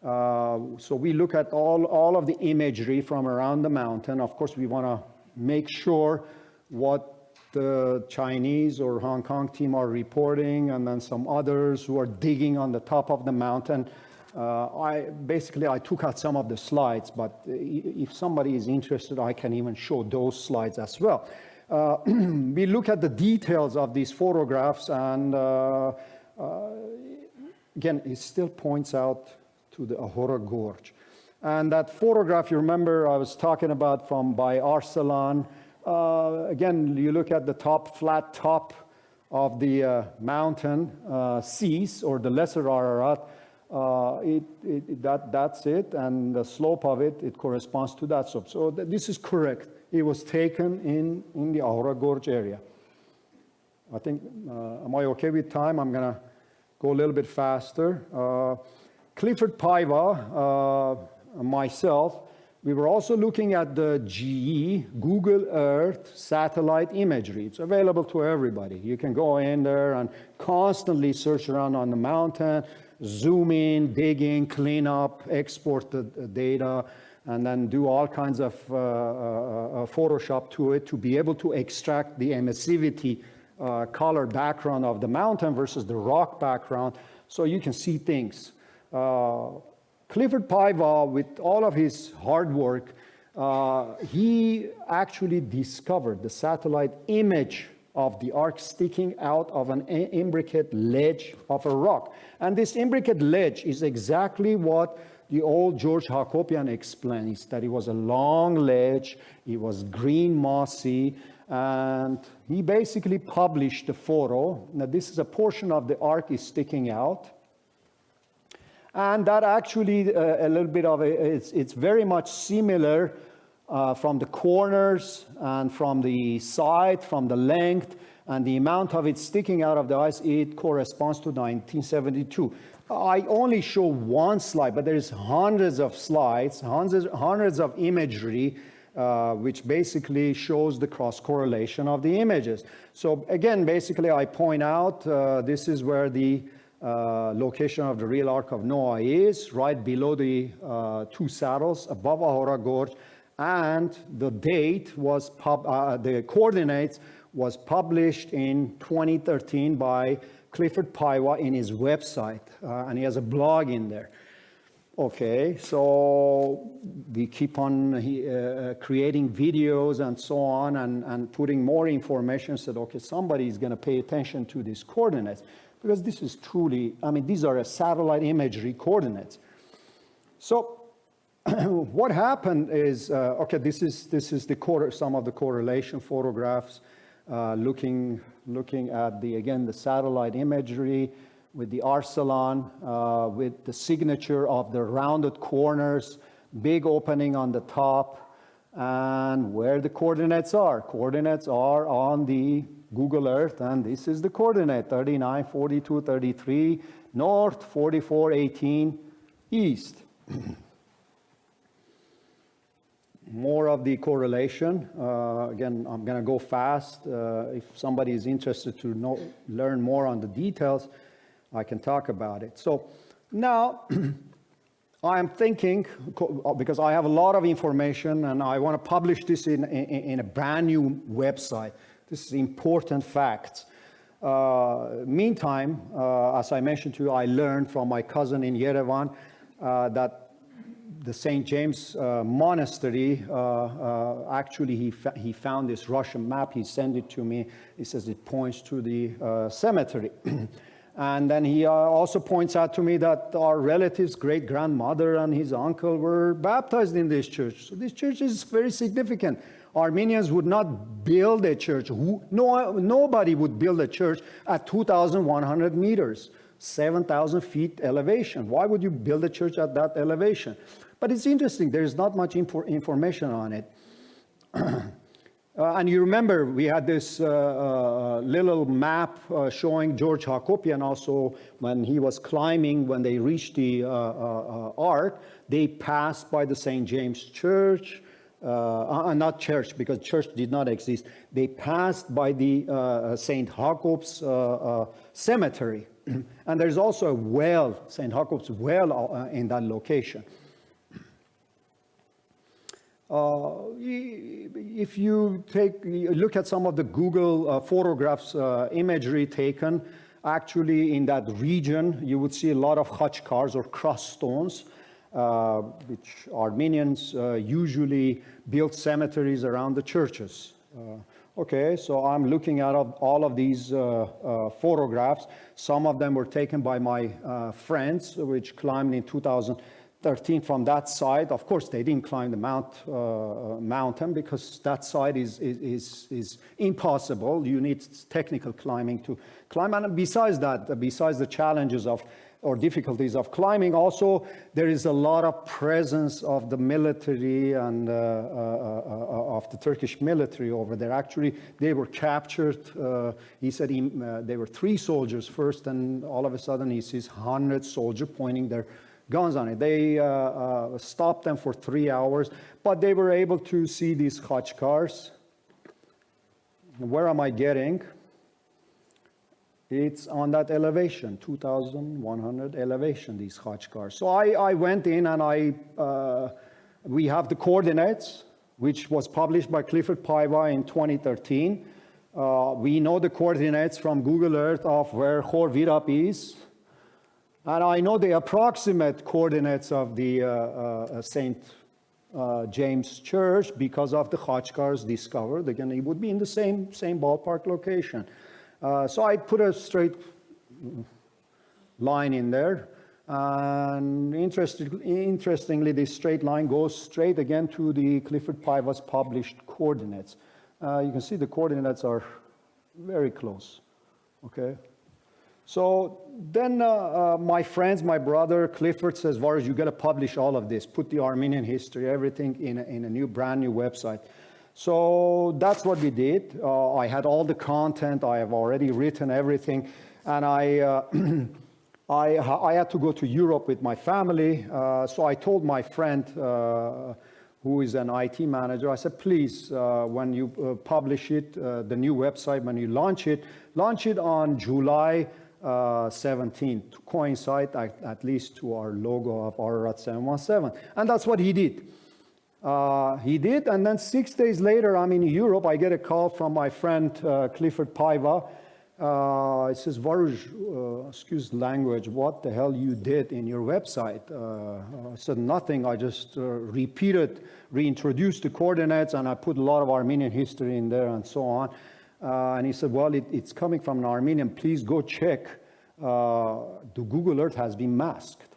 So we look at all of the imagery from around the mountain. Of course, we want to make sure what the Chinese or Hong Kong team are reporting, and then some others who are digging on the top of the mountain. I took out some of the slides, but if somebody is interested, I can even show those slides as well. We look at the details of these photographs, and again, it still points out to the Ahura Gorge. And that photograph, you remember I was talking about by Arsalan. Again, you look at the flat top of the mountain, Sis, or the Lesser Ararat, that's it, and the slope of it corresponds to that slope. So this is correct. It was taken in the Ahura Gorge area. I think, am I okay with time? I'm gonna go a little bit faster. Clifford Paiva, myself, we were also looking at the GE, Google Earth satellite imagery. It's available to everybody. You can go in there and constantly search around on the mountain, zoom in, dig in, clean up, export the data, and then do all kinds of Photoshop to it to be able to extract the emissivity color background of the mountain versus the rock background, so you can see things. Clifford Paiva, with all of his hard work, he actually discovered the satellite image of the ark sticking out of an imbricate ledge of a rock. And this imbricate ledge is exactly what the old George Hakopian explains, that it was a long ledge, it was green mossy, and he basically published the photo. Now this is a portion of the ark is sticking out. And that actually, a little bit of it's very much similar from the corners and from the side, from the length, and the amount of it sticking out of the ice, it corresponds to 1972. I only show one slide, but there's hundreds of slides, hundreds of imagery, which basically shows the cross-correlation of the images. So again, basically I point out this is where the location of the real Ark of Noah is, right below the 2 saddles, above Ahura Gorge, and the date was, the coordinates was published in 2013 by Clifford Paiva in his website, and he has a blog in there. Okay, so we keep on creating videos and so on, and putting more information, said, okay, somebody is going to pay attention to these coordinates. Because this is truly, I mean, these are satellite imagery coordinates. So what happened is, okay, this is some of the correlation photographs, looking at the satellite imagery with the Arsalan, with the signature of the rounded corners, big opening on the top, and where the coordinates are. Coordinates are on the Google Earth, and this is the coordinate, 39, 42, 33, north, 44, 18, east. More of the correlation. Again, I'm going to go fast. If somebody is interested to learn more on the details, I can talk about it. So now, I'm thinking, because I have a lot of information and I want to publish this in a brand new website. This is important facts. Meantime, as I mentioned to you, I learned from my cousin in Yerevan that the St. James Monastery, actually he found this Russian map, he sent it to me. He says it points to the cemetery. And then he also points out to me that our relative's great-grandmother and his uncle were baptized in this church. So this church is very significant. Armenians would not build a church. Nobody would build a church at 2,100 meters, 7,000 feet elevation. Why would you build a church at that elevation? But it's interesting, there's not much information on it. And you remember, we had this little map showing George Hakopian also when he was climbing, when they reached the ark, they passed by the St. James Church, not church, because church did not exist. They passed by the St. Jacob's cemetery. And there's also a well, St. Jacob's well in that location. If you look at some of the Google photographs, imagery taken, actually in that region, you would see a lot of khachkars or cross stones, which Armenians usually build cemeteries around the churches. Okay, so I'm looking at all of these photographs. Some of them were taken by my friends, which climbed in 2013 from that side. Of course, they didn't climb the mountain because that side is impossible. You need technical climbing to climb. And besides that, besides the challenges or difficulties of climbing, also there is a lot of presence of the military and of the Turkish military over there. Actually, they were captured. He said they were 3 soldiers first, and all of a sudden he sees 100 soldiers pointing their guns on it. They stopped them for 3 hours, but they were able to see these khachkars. Where am I getting? It's on that elevation, 2,100 elevation, these khachkars. So I went in and we have the coordinates, which was published by Clifford Paiva in 2013. We know the coordinates from Google Earth of where Khor Virap is. And I know the approximate coordinates of the St. James Church because of the khachkars discovered. Again, it would be in the same ballpark location. So I put a straight line in there. And interestingly, this straight line goes straight again to the Clifford Paiva's published coordinates. You can see the coordinates are very close, okay? So then my friends, my brother Clifford says, Varus, you got to publish all of this, put the Armenian history, everything in a brand new website. So that's what we did. I had all the content. I have already written everything. And I had to go to Europe with my family. So I told my friend, who is an IT manager, I said, please, when you publish it, the new website, when you launch it on July 17th to coincide at least to our logo of Ararat 717. And that's what he did. And then 6 days later, I'm in Europe. I get a call from my friend Clifford Paiva. It says, Varus, excuse language, what the hell you did in your website? I said, nothing. I just reintroduced the coordinates, and I put a lot of Armenian history in there and so on. And he said, well, it's coming from an Armenian. Please go check. The Google Earth has been masked.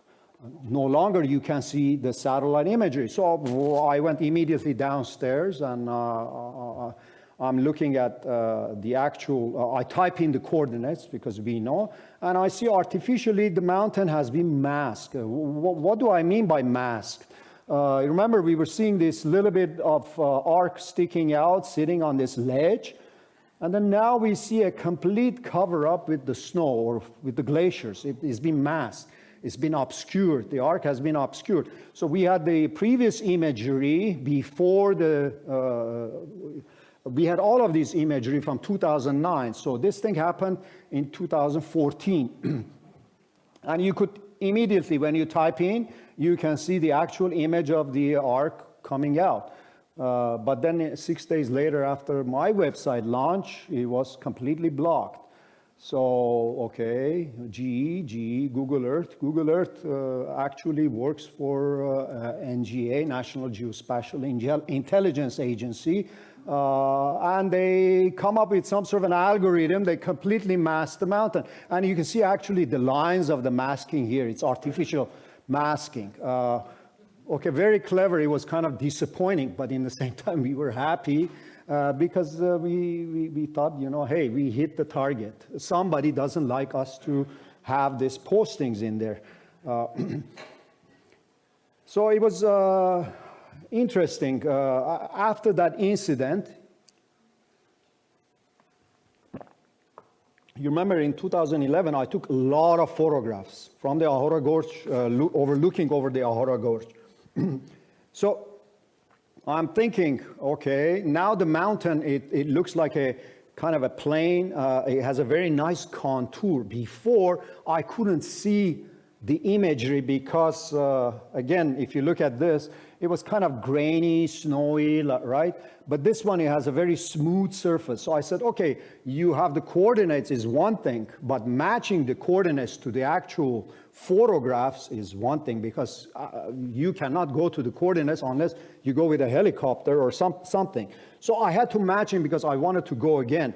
No longer you can see the satellite imagery. So I went immediately downstairs, and I'm looking at the actual, I type in the coordinates because we know, and I see artificially the mountain has been masked. What do I mean by masked? Remember, we were seeing this little bit of arc sticking out, sitting on this ledge. And then now we see a complete cover-up with the snow or with the glaciers. It's been masked. It's been obscured. The arc has been obscured. So we had the previous imagery before we had all of this imagery from 2009. So this thing happened in 2014. And you could immediately, when you type in, you can see the actual image of the ark coming out. But then 6 days later, after my website launch, it was completely blocked. So, okay, GE, Google Earth. Google Earth actually works for NGA, National Geospatial Intelligence Agency, and they come up with some sort of an algorithm. They completely mask the mountain. And you can see actually the lines of the masking here. It's artificial masking. Okay, very clever. It was kind of disappointing, but in the same time, we were happy. Because we thought, you know, hey, we hit the target. Somebody doesn't like us to have these postings in there. So it was interesting. After that incident, you remember in 2011, I took a lot of photographs from the Ahora Gorge, looking over the Ahora Gorge. So I'm thinking, okay, now the mountain, it looks like a kind of a plain. It has a very nice contour. Before, I couldn't see the imagery because, again, if you look at this, it was kind of grainy, snowy, right? But this one, it has a very smooth surface. So I said, okay, you have the coordinates is one thing, but matching the coordinates to the actual photographs is one thing, because you cannot go to the coordinates unless you go with a helicopter or something. So I had to match him because I wanted to go again.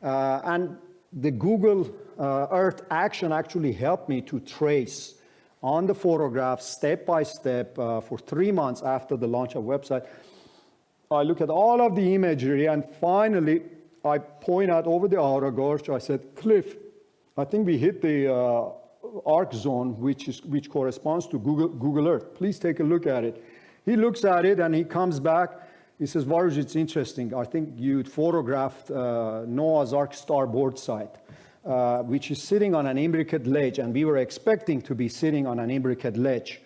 And the Google Earth action actually helped me to trace on the photographs step by step for 3 months after the launch of website. I look at all of the imagery, and finally I point out over the Ahora Gorge. I said, Cliff, I think we hit the arc zone, which corresponds to Google Earth. Please take a look at it. He looks at it and he comes back. He says, Varuj, it's interesting. I think you photographed Noah's Ark starboard side, which is sitting on an imbricate ledge, and we were expecting to be sitting on an imbricate ledge,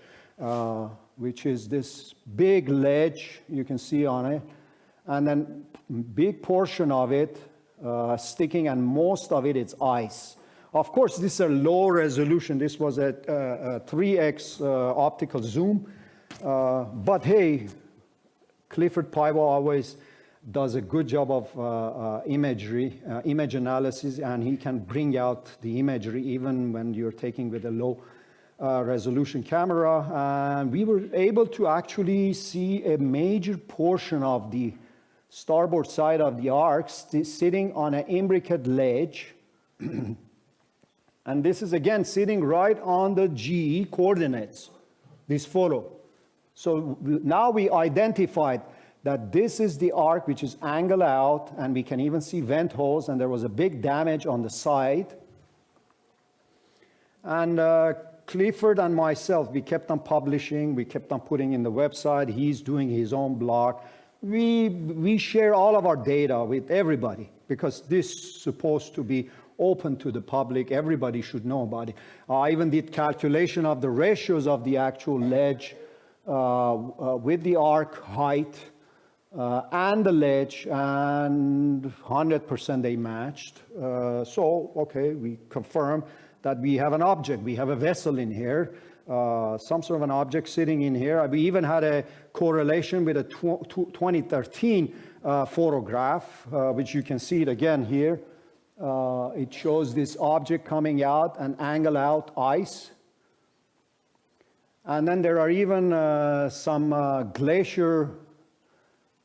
which is this big ledge you can see on it, and then big portion of it sticking, and most of it is ice. Of course, this is a low resolution. This was a 3x optical zoom. But hey, Clifford Paiva always does a good job of image analysis, and he can bring out the imagery even when you're taking with a low resolution camera. And we were able to actually see a major portion of the starboard side of the ark sitting on an imbricate ledge. And this is, again, sitting right on the GE coordinates, this photo. So now we identified that this is the ark, which is angled out, and we can even see vent holes, and there was a big damage on the side. And Clifford and myself, we kept on publishing, we kept on putting in the website. He's doing his own blog. We share all of our data with everybody, because this is supposed to be open to the public. Everybody should know about it. I even did calculation of the ratios of the actual ledge with the arc height and the ledge, and 100% they matched. So, okay, we confirm that we have an object. We have a vessel in here, some sort of an object sitting in here. We even had a correlation with a 2013 photograph, which you can see it again here. It shows this object coming out and angle out ice. And then there are even some glacier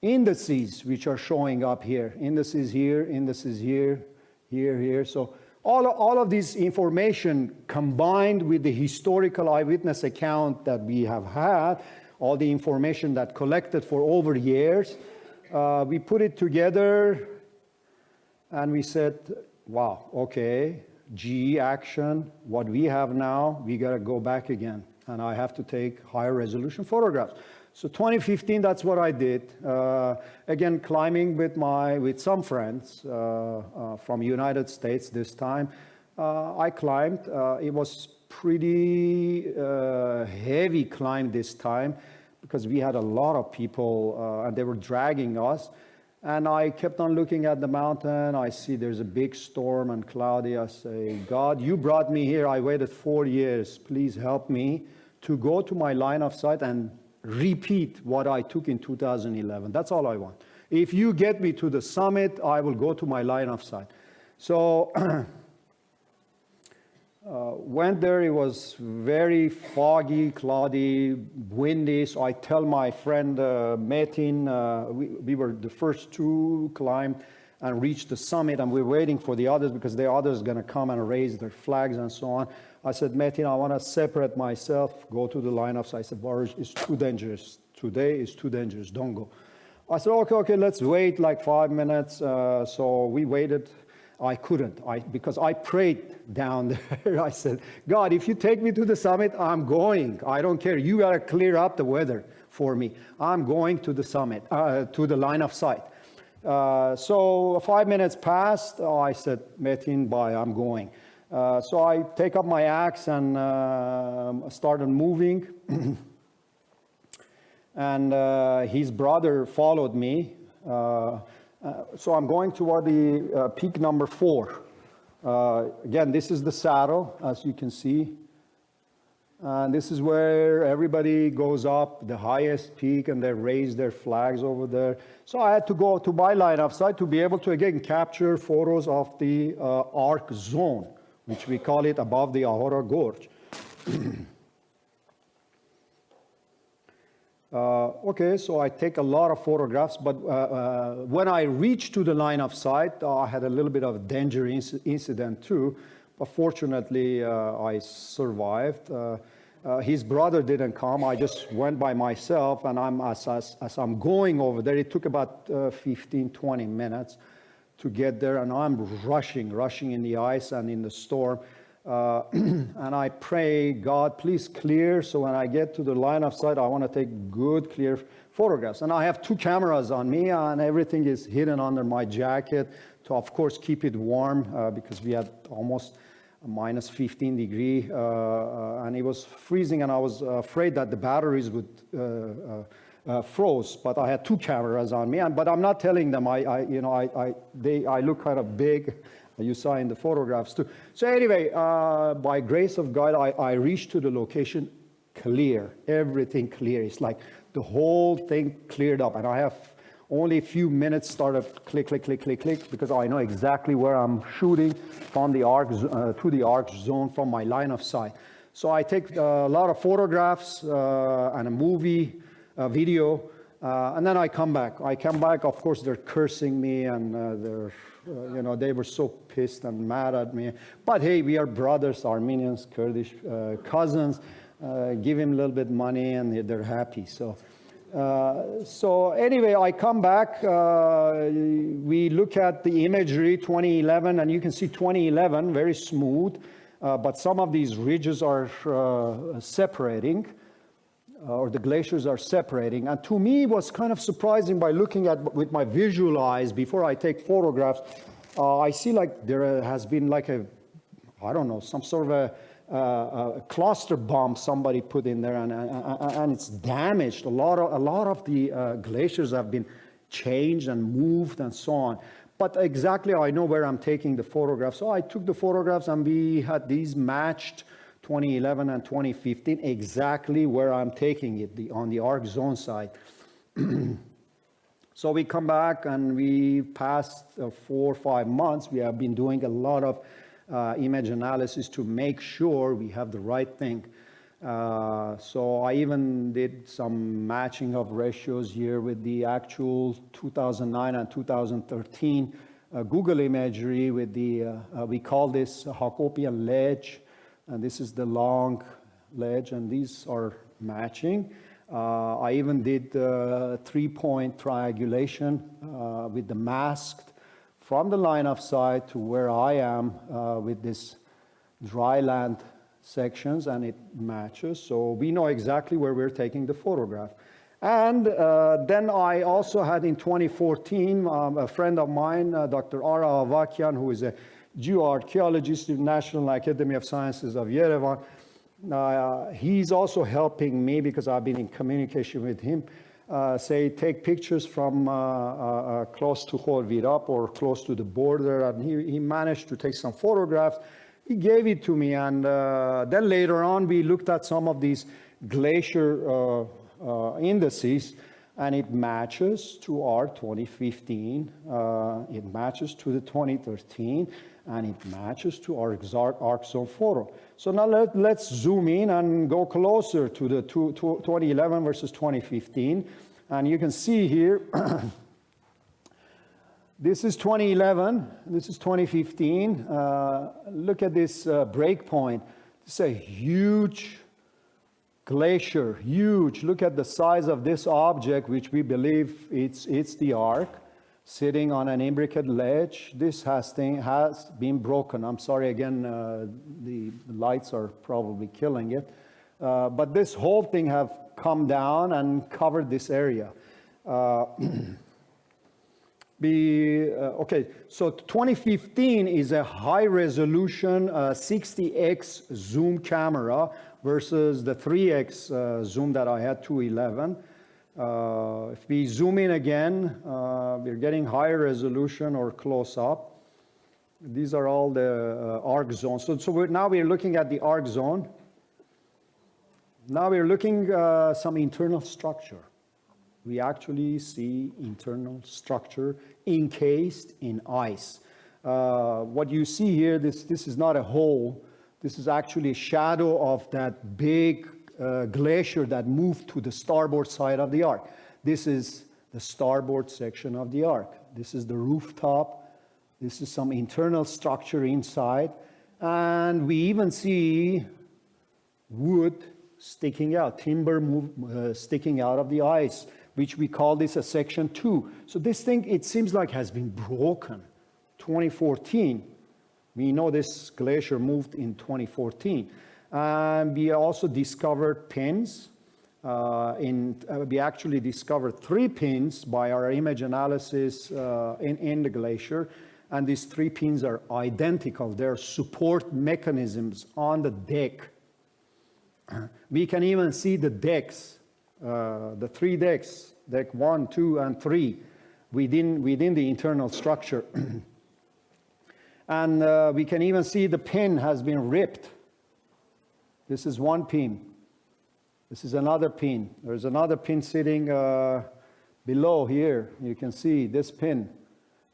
indices which are showing up here. Indices here, indices here, here. So all of this information combined with the historical eyewitness account that we have had, all the information that collected for over years, we put it together. And we said, wow, okay, GE action, what we have now, we got to go back again. And I have to take higher resolution photographs. So 2015, that's what I did. Again, climbing with some friends from United States this time. I climbed. It was pretty heavy climb this time, because we had a lot of people and they were dragging us. And I kept on looking at the mountain. I see there's a big storm and cloudy. I say, God, you brought me here. I waited 4 years. Please help me to go to my line of sight and repeat what I took in 2011. That's all I want. If you get me to the summit, I will go to my line of sight. So went there. It was very foggy, cloudy, windy. So I tell my friend Metin, we were the first to climb and reach the summit, and we're waiting for the others because the others are going to come and raise their flags and so on. I said, Metin, I want to separate myself, go to the line of sight. I said, Barış, it's too dangerous. Today is too dangerous. Don't go. I said, okay, let's wait like 5 minutes. So we waited. I couldn't, because I prayed down there. I said, God, if you take me to the summit, I'm going. I don't care. You got to clear up the weather for me. I'm going to the summit, to the line of sight. So 5 minutes passed. I said, Metin, bye, I'm going. So I take up my axe and started moving. And his brother followed me. So I'm going toward the peak number 4. Again, this is the saddle, as you can see. And this is where everybody goes up, the highest peak, and they raise their flags over there. So I had to go to my line of sight to be able to, again, capture photos of the arc zone, which we call it above the Ahora Gorge. Okay, so I take a lot of photographs, but when I reached to the line of sight, I had a little bit of a danger incident too, but fortunately I survived. His brother didn't come. I just went by myself, and as I'm going over there, it took about 15, 20 minutes to get there, and I'm rushing in the ice and in the storm. And I pray, God, please clear, so when I get to the line of sight, I want to take good, clear photographs. And I have 2 cameras on me, and everything is hidden under my jacket to, of course, keep it warm, because we had almost minus 15 degree, and it was freezing, and I was afraid that the batteries would froze. But I had 2 cameras on me, but I'm not telling them. I look kind of big. You saw in the photographs too. So anyway, by grace of God, I reached to the location clear, everything clear. It's like the whole thing cleared up, and I have only a few minutes started click, because I know exactly where I'm shooting from the arc to the arc zone from my line of sight. So I take a lot of photographs and a movie, video, and then I come back. Of course, they're cursing me, and they were so pissed and mad at me. But hey, we are brothers, Armenians, Kurdish cousins. Give him a little bit money, and they're happy. So anyway, I come back. We look at the imagery 2011, and you can see 2011 very smooth, but some of these ridges are separating. Or the glaciers are separating. And to me, it was kind of surprising by looking at with my visual eyes before I take photographs. I see like there has been like some sort of a cluster bomb somebody put in there, and it's damaged. A lot of the glaciers have been changed and moved and so on. But exactly, I know where I'm taking the photographs. So I took the photographs, and we had these matched 2011 and 2015, exactly where I'm taking it, on the arc zone side. So we come back, and we passed 4 or 5 months. We have been doing a lot of image analysis to make sure we have the right thing. So I even did some matching of ratios here with the actual 2009 and 2013 Google imagery with the, we call this Hakopian ledge. And this is the long ledge, and these are matching. I even did 3-point triangulation with the masked from the line of sight to where I am with this dry land sections, and it matches. So we know exactly where we're taking the photograph. And then I also had in 2014 a friend of mine, Dr. Ararat, who is a geoarchaeologist in the National Academy of Sciences of Yerevan. He's also helping me because I've been in communication with him. Take pictures from close to Khorvirab or close to the border, and he managed to take some photographs. He gave it to me, and then later on we looked at some of these glacier indices, and it matches to our 2015, it matches to the 2013, and it matches to our arc zone photo. So now let's zoom in and go closer to the 2011 versus 2015. And you can see here, this is 2011, this is 2015. Look at this break point. It's a huge glacier, huge. Look at the size of this object, which we believe it's the ark, sitting on an imbricate ledge. This has been broken. I'm sorry, again, the lights are probably killing it. But this whole thing have come down and covered this area. Okay, so 2015 is a high resolution 60x zoom camera versus the 3x zoom that I had 211. If we zoom in again, we're getting higher resolution or close up. These are all the arc zones. So now we're looking at the arc zone. Now we're looking some internal structure. We actually see internal structure encased in ice. What you see here, this is not a hole. This is actually a shadow of that big glacier that moved to the starboard side of the ark. This is the starboard section of the ark. This is the rooftop. This is some internal structure inside. And we even see wood sticking out, timber sticking out of the ice, which we call this a section 2. So this thing, it seems like has been broken. 2014. We know this glacier moved in 2014. And we also discovered pins. We actually discovered 3 pins by our image analysis in the glacier. And these 3 pins are identical. They're support mechanisms on the deck. We can even see the decks, the 3 decks, deck 1, 2, and 3, within the internal structure. And we can even see the pin has been ripped. This is one pin. This is another pin. There's another pin sitting below here. You can see this pin.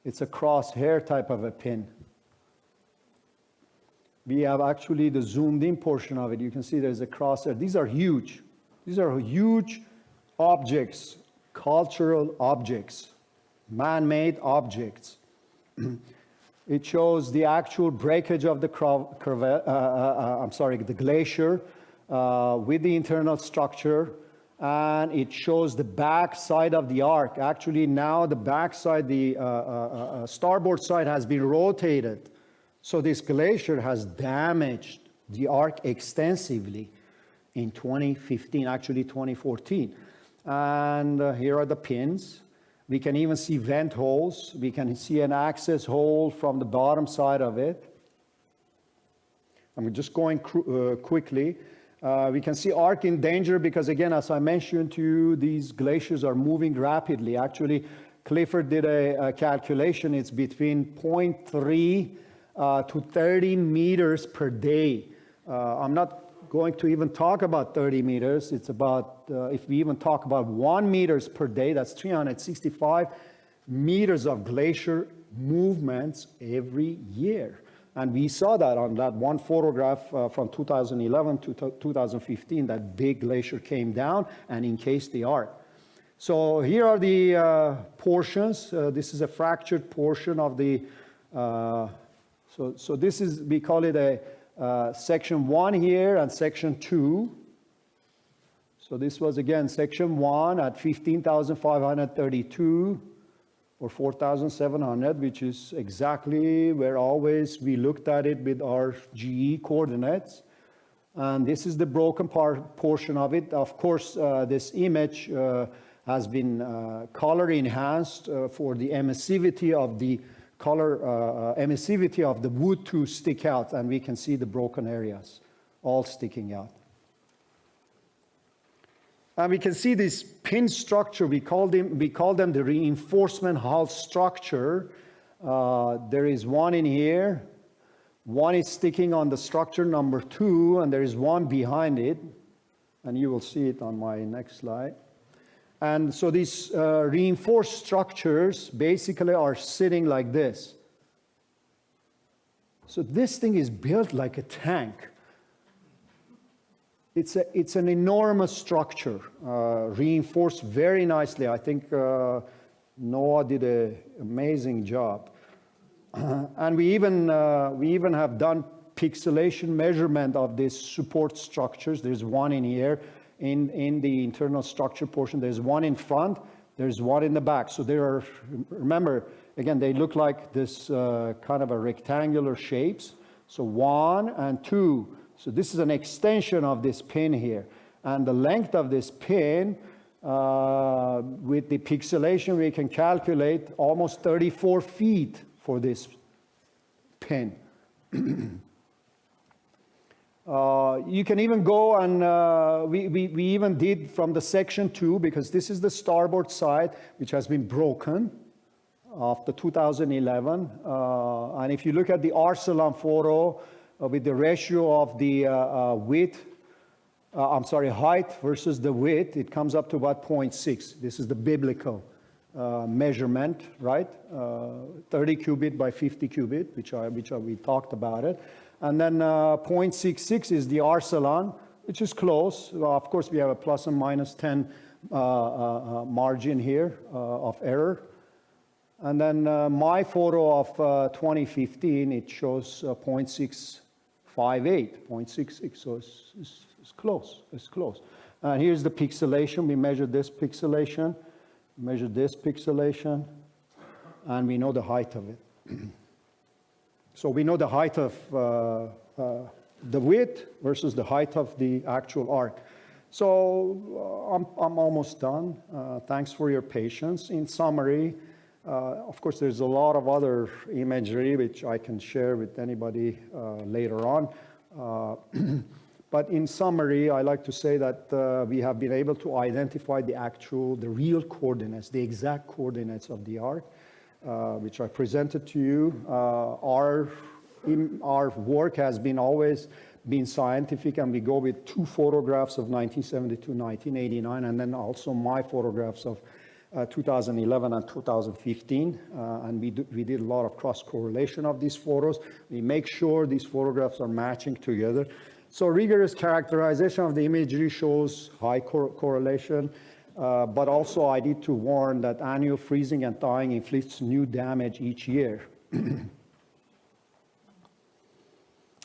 It's a crosshair type of a pin. We have actually the zoomed in portion of it. You can see there's a crosshair. These are huge. These are huge objects, cultural objects, man-made objects. It shows the actual breakage of the the glacier with the internal structure, and it shows the back side of the ark. Actually, now the back side, the starboard side has been rotated. So this glacier has damaged the ark extensively in 2015, actually 2014. And here are the pins. We can even see vent holes. We can see an access hole from the bottom side of it. I'm just going quickly. We can see ark in danger because, again, as I mentioned to you, these glaciers are moving rapidly. Actually, Clifford did a calculation. It's between 0.3 to 30 meters per day. I'm not going to even talk about 30 meters. It's about, if we even talk about 1 meters per day, that's 365 meters of glacier movements every year. And we saw that on that one photograph from 2011 to 2015, that big glacier came down and encased the ark. So here are the portions. This is a fractured portion of the, so this is, we call it a section 1 here and section 2. So this was again section 1 at 15,532 or 4,700, which is exactly where always we looked at it with our GE coordinates. And this is the broken portion of it. Of course, this image has been color enhanced for the emissivity of the emissivity of the wood to stick out, and we can see the broken areas all sticking out. And we can see this pin structure. We call them the reinforcement hull structure. There is one in here. One is sticking on the structure number 2, and there is one behind it. And you will see it on my next slide. And so these reinforced structures basically are sitting like this. So this thing is built like a tank. It's an enormous structure, reinforced very nicely. I think Noah did an amazing job. And we even have done pixelation measurement of these support structures. There's one in here. In the internal structure portion, there's one in front, there's one in the back. So there are, remember, again, they look like this kind of a rectangular shapes. So 1 and 2. So this is an extension of this pin here. And the length of this pin, with the pixelation, we can calculate almost 34 feet for this pin. You can even go and we even did from the section 2, because this is the starboard side, which has been broken after 2011. And if you look at the Arsalan photo with the ratio of the height versus the width, it comes up to about 0.6. This is the biblical measurement, right? 30 cubit by 50 cubit, which we talked about it. And then 0.66 is the Arsalan, which is close. Of course, we have a plus and minus 10 margin here of error. And then my photo of 2015, it shows 0.658, 0.66. So it's close. It's close. And here's the pixelation. We measured this pixelation, measured this pixelation, and we know the height of it. So we know the height of the width versus the height of the actual arc. So I'm almost done. Thanks for your patience. In summary, of course, there's a lot of other imagery which I can share with anybody later on. But in summary, I like to say that we have been able to identify the real coordinates, the exact coordinates of the arc, which I presented to you. Our work has always been scientific, and we go with 2 photographs of 1972, 1989, and then also my photographs of 2011 and 2015. And we did a lot of cross-correlation of these photos. We make sure these photographs are matching together. So rigorous characterization of the imagery shows high correlation. But also I need to warn that annual freezing and thawing inflicts new damage each year.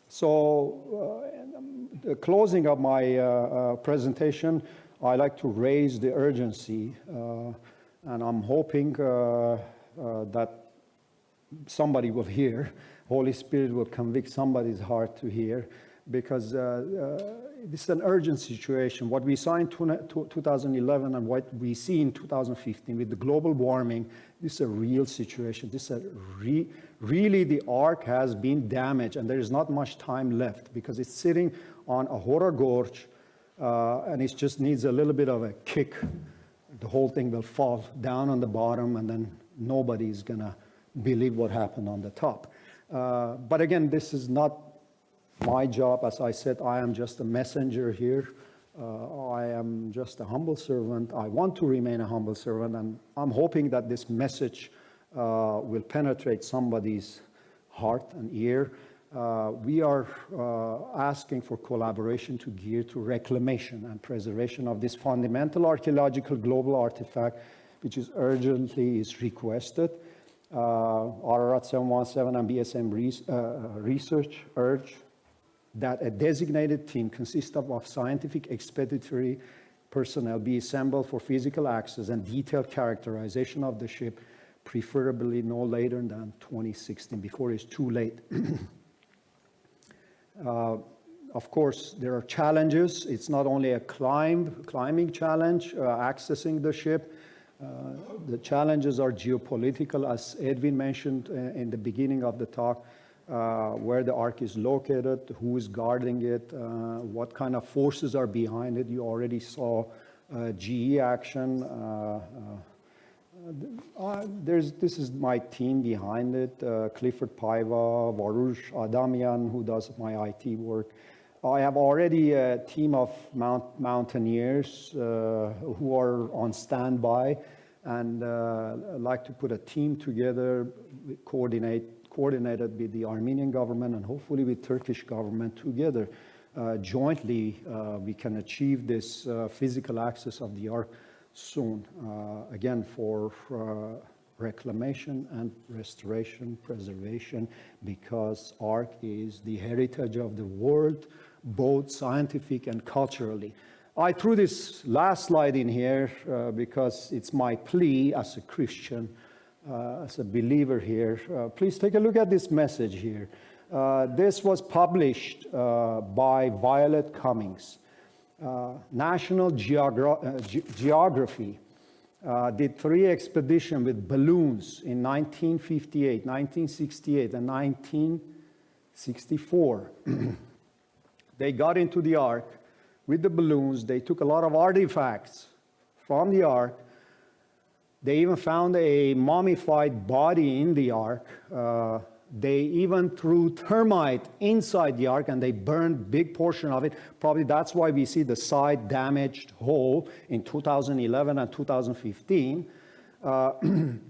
So the closing of my presentation, I like to raise the urgency, and I'm hoping that somebody will hear, Holy Spirit will convict somebody's heart to hear, because this is an urgent situation. What we saw in 2011 and what we see in 2015 with the global warming, this is a real situation. This is really the ark has been damaged, and there is not much time left because it's sitting on Ahura Gorge, and it just needs a little bit of a kick. The whole thing will fall down on the bottom, and then nobody's gonna believe what happened on the top. But again, this is not my job. As I said, I am just a messenger here. I am just a humble servant. I want to remain a humble servant, and I'm hoping that this message will penetrate somebody's heart and ear. We are asking for collaboration to gear to reclamation and preservation of this fundamental archaeological global artifact, which is urgently requested. Ararat 717 and BSM research urge that a designated team consisting of scientific expeditionary personnel be assembled for physical access and detailed characterization of the ship, preferably no later than 2016, before it's too late. Of course, there are challenges. It's not only a climbing challenge, accessing the ship. The challenges are geopolitical, as Edwin mentioned in the beginning of the talk. Where the ark is located, who is guarding it, what kind of forces are behind it. You already saw GE action. This is my team behind it, Clifford Paiva, Varush Adamian, who does my IT work, I have already a team of mountaineers who are on standby, and I'd like to put a team together, coordinated with the Armenian government and hopefully with Turkish government together. Jointly, we can achieve this physical access of the Ark soon, again, for reclamation and restoration, preservation, because Ark is the heritage of the world, both scientific and culturally. I threw this last slide in here because it's my plea as a Christian, as a believer here. Please take a look at this message here. This was published by Violet Cummings. National Geography did 3 expeditions with balloons in 1958, 1968, and 1964. They got into the Ark with the balloons. They took a lot of artifacts from the Ark. They even found a mummified body in the Ark. They even threw termite inside the Ark and they burned big portion of it. Probably that's why we see the side damaged hole in 2011 and 2015. And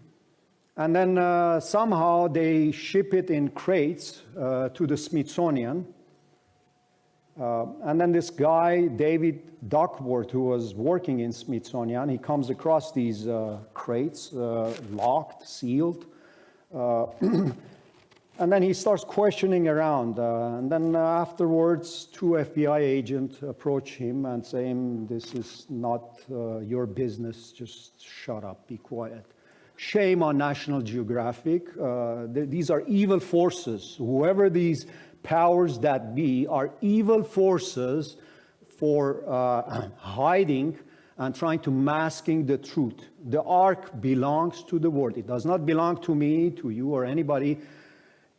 then somehow they ship it in crates to the Smithsonian. And then this guy, David Duckworth, who was working in Smithsonian, he comes across these crates, locked, sealed. And then he starts questioning around. And then afterwards, 2 FBI agents approach him and say, this is not your business, just shut up, be quiet. Shame on National Geographic. These are evil forces. Whoever these powers that be are evil forces for hiding and trying to masking the truth. The Ark belongs to the world. It does not belong to me, to you, or anybody.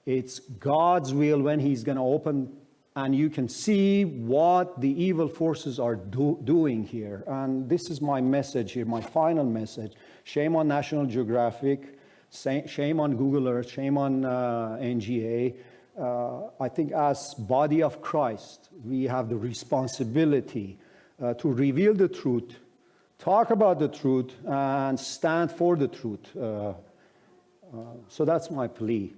It's God's will when He's going to open, and you can see what the evil forces are doing here. And this is my message here, my final message. Shame on National Geographic, shame on Google Earth, shame on NGA. I think as body of Christ, we have the responsibility to reveal the truth, talk about the truth, and stand for the truth. So that's my plea.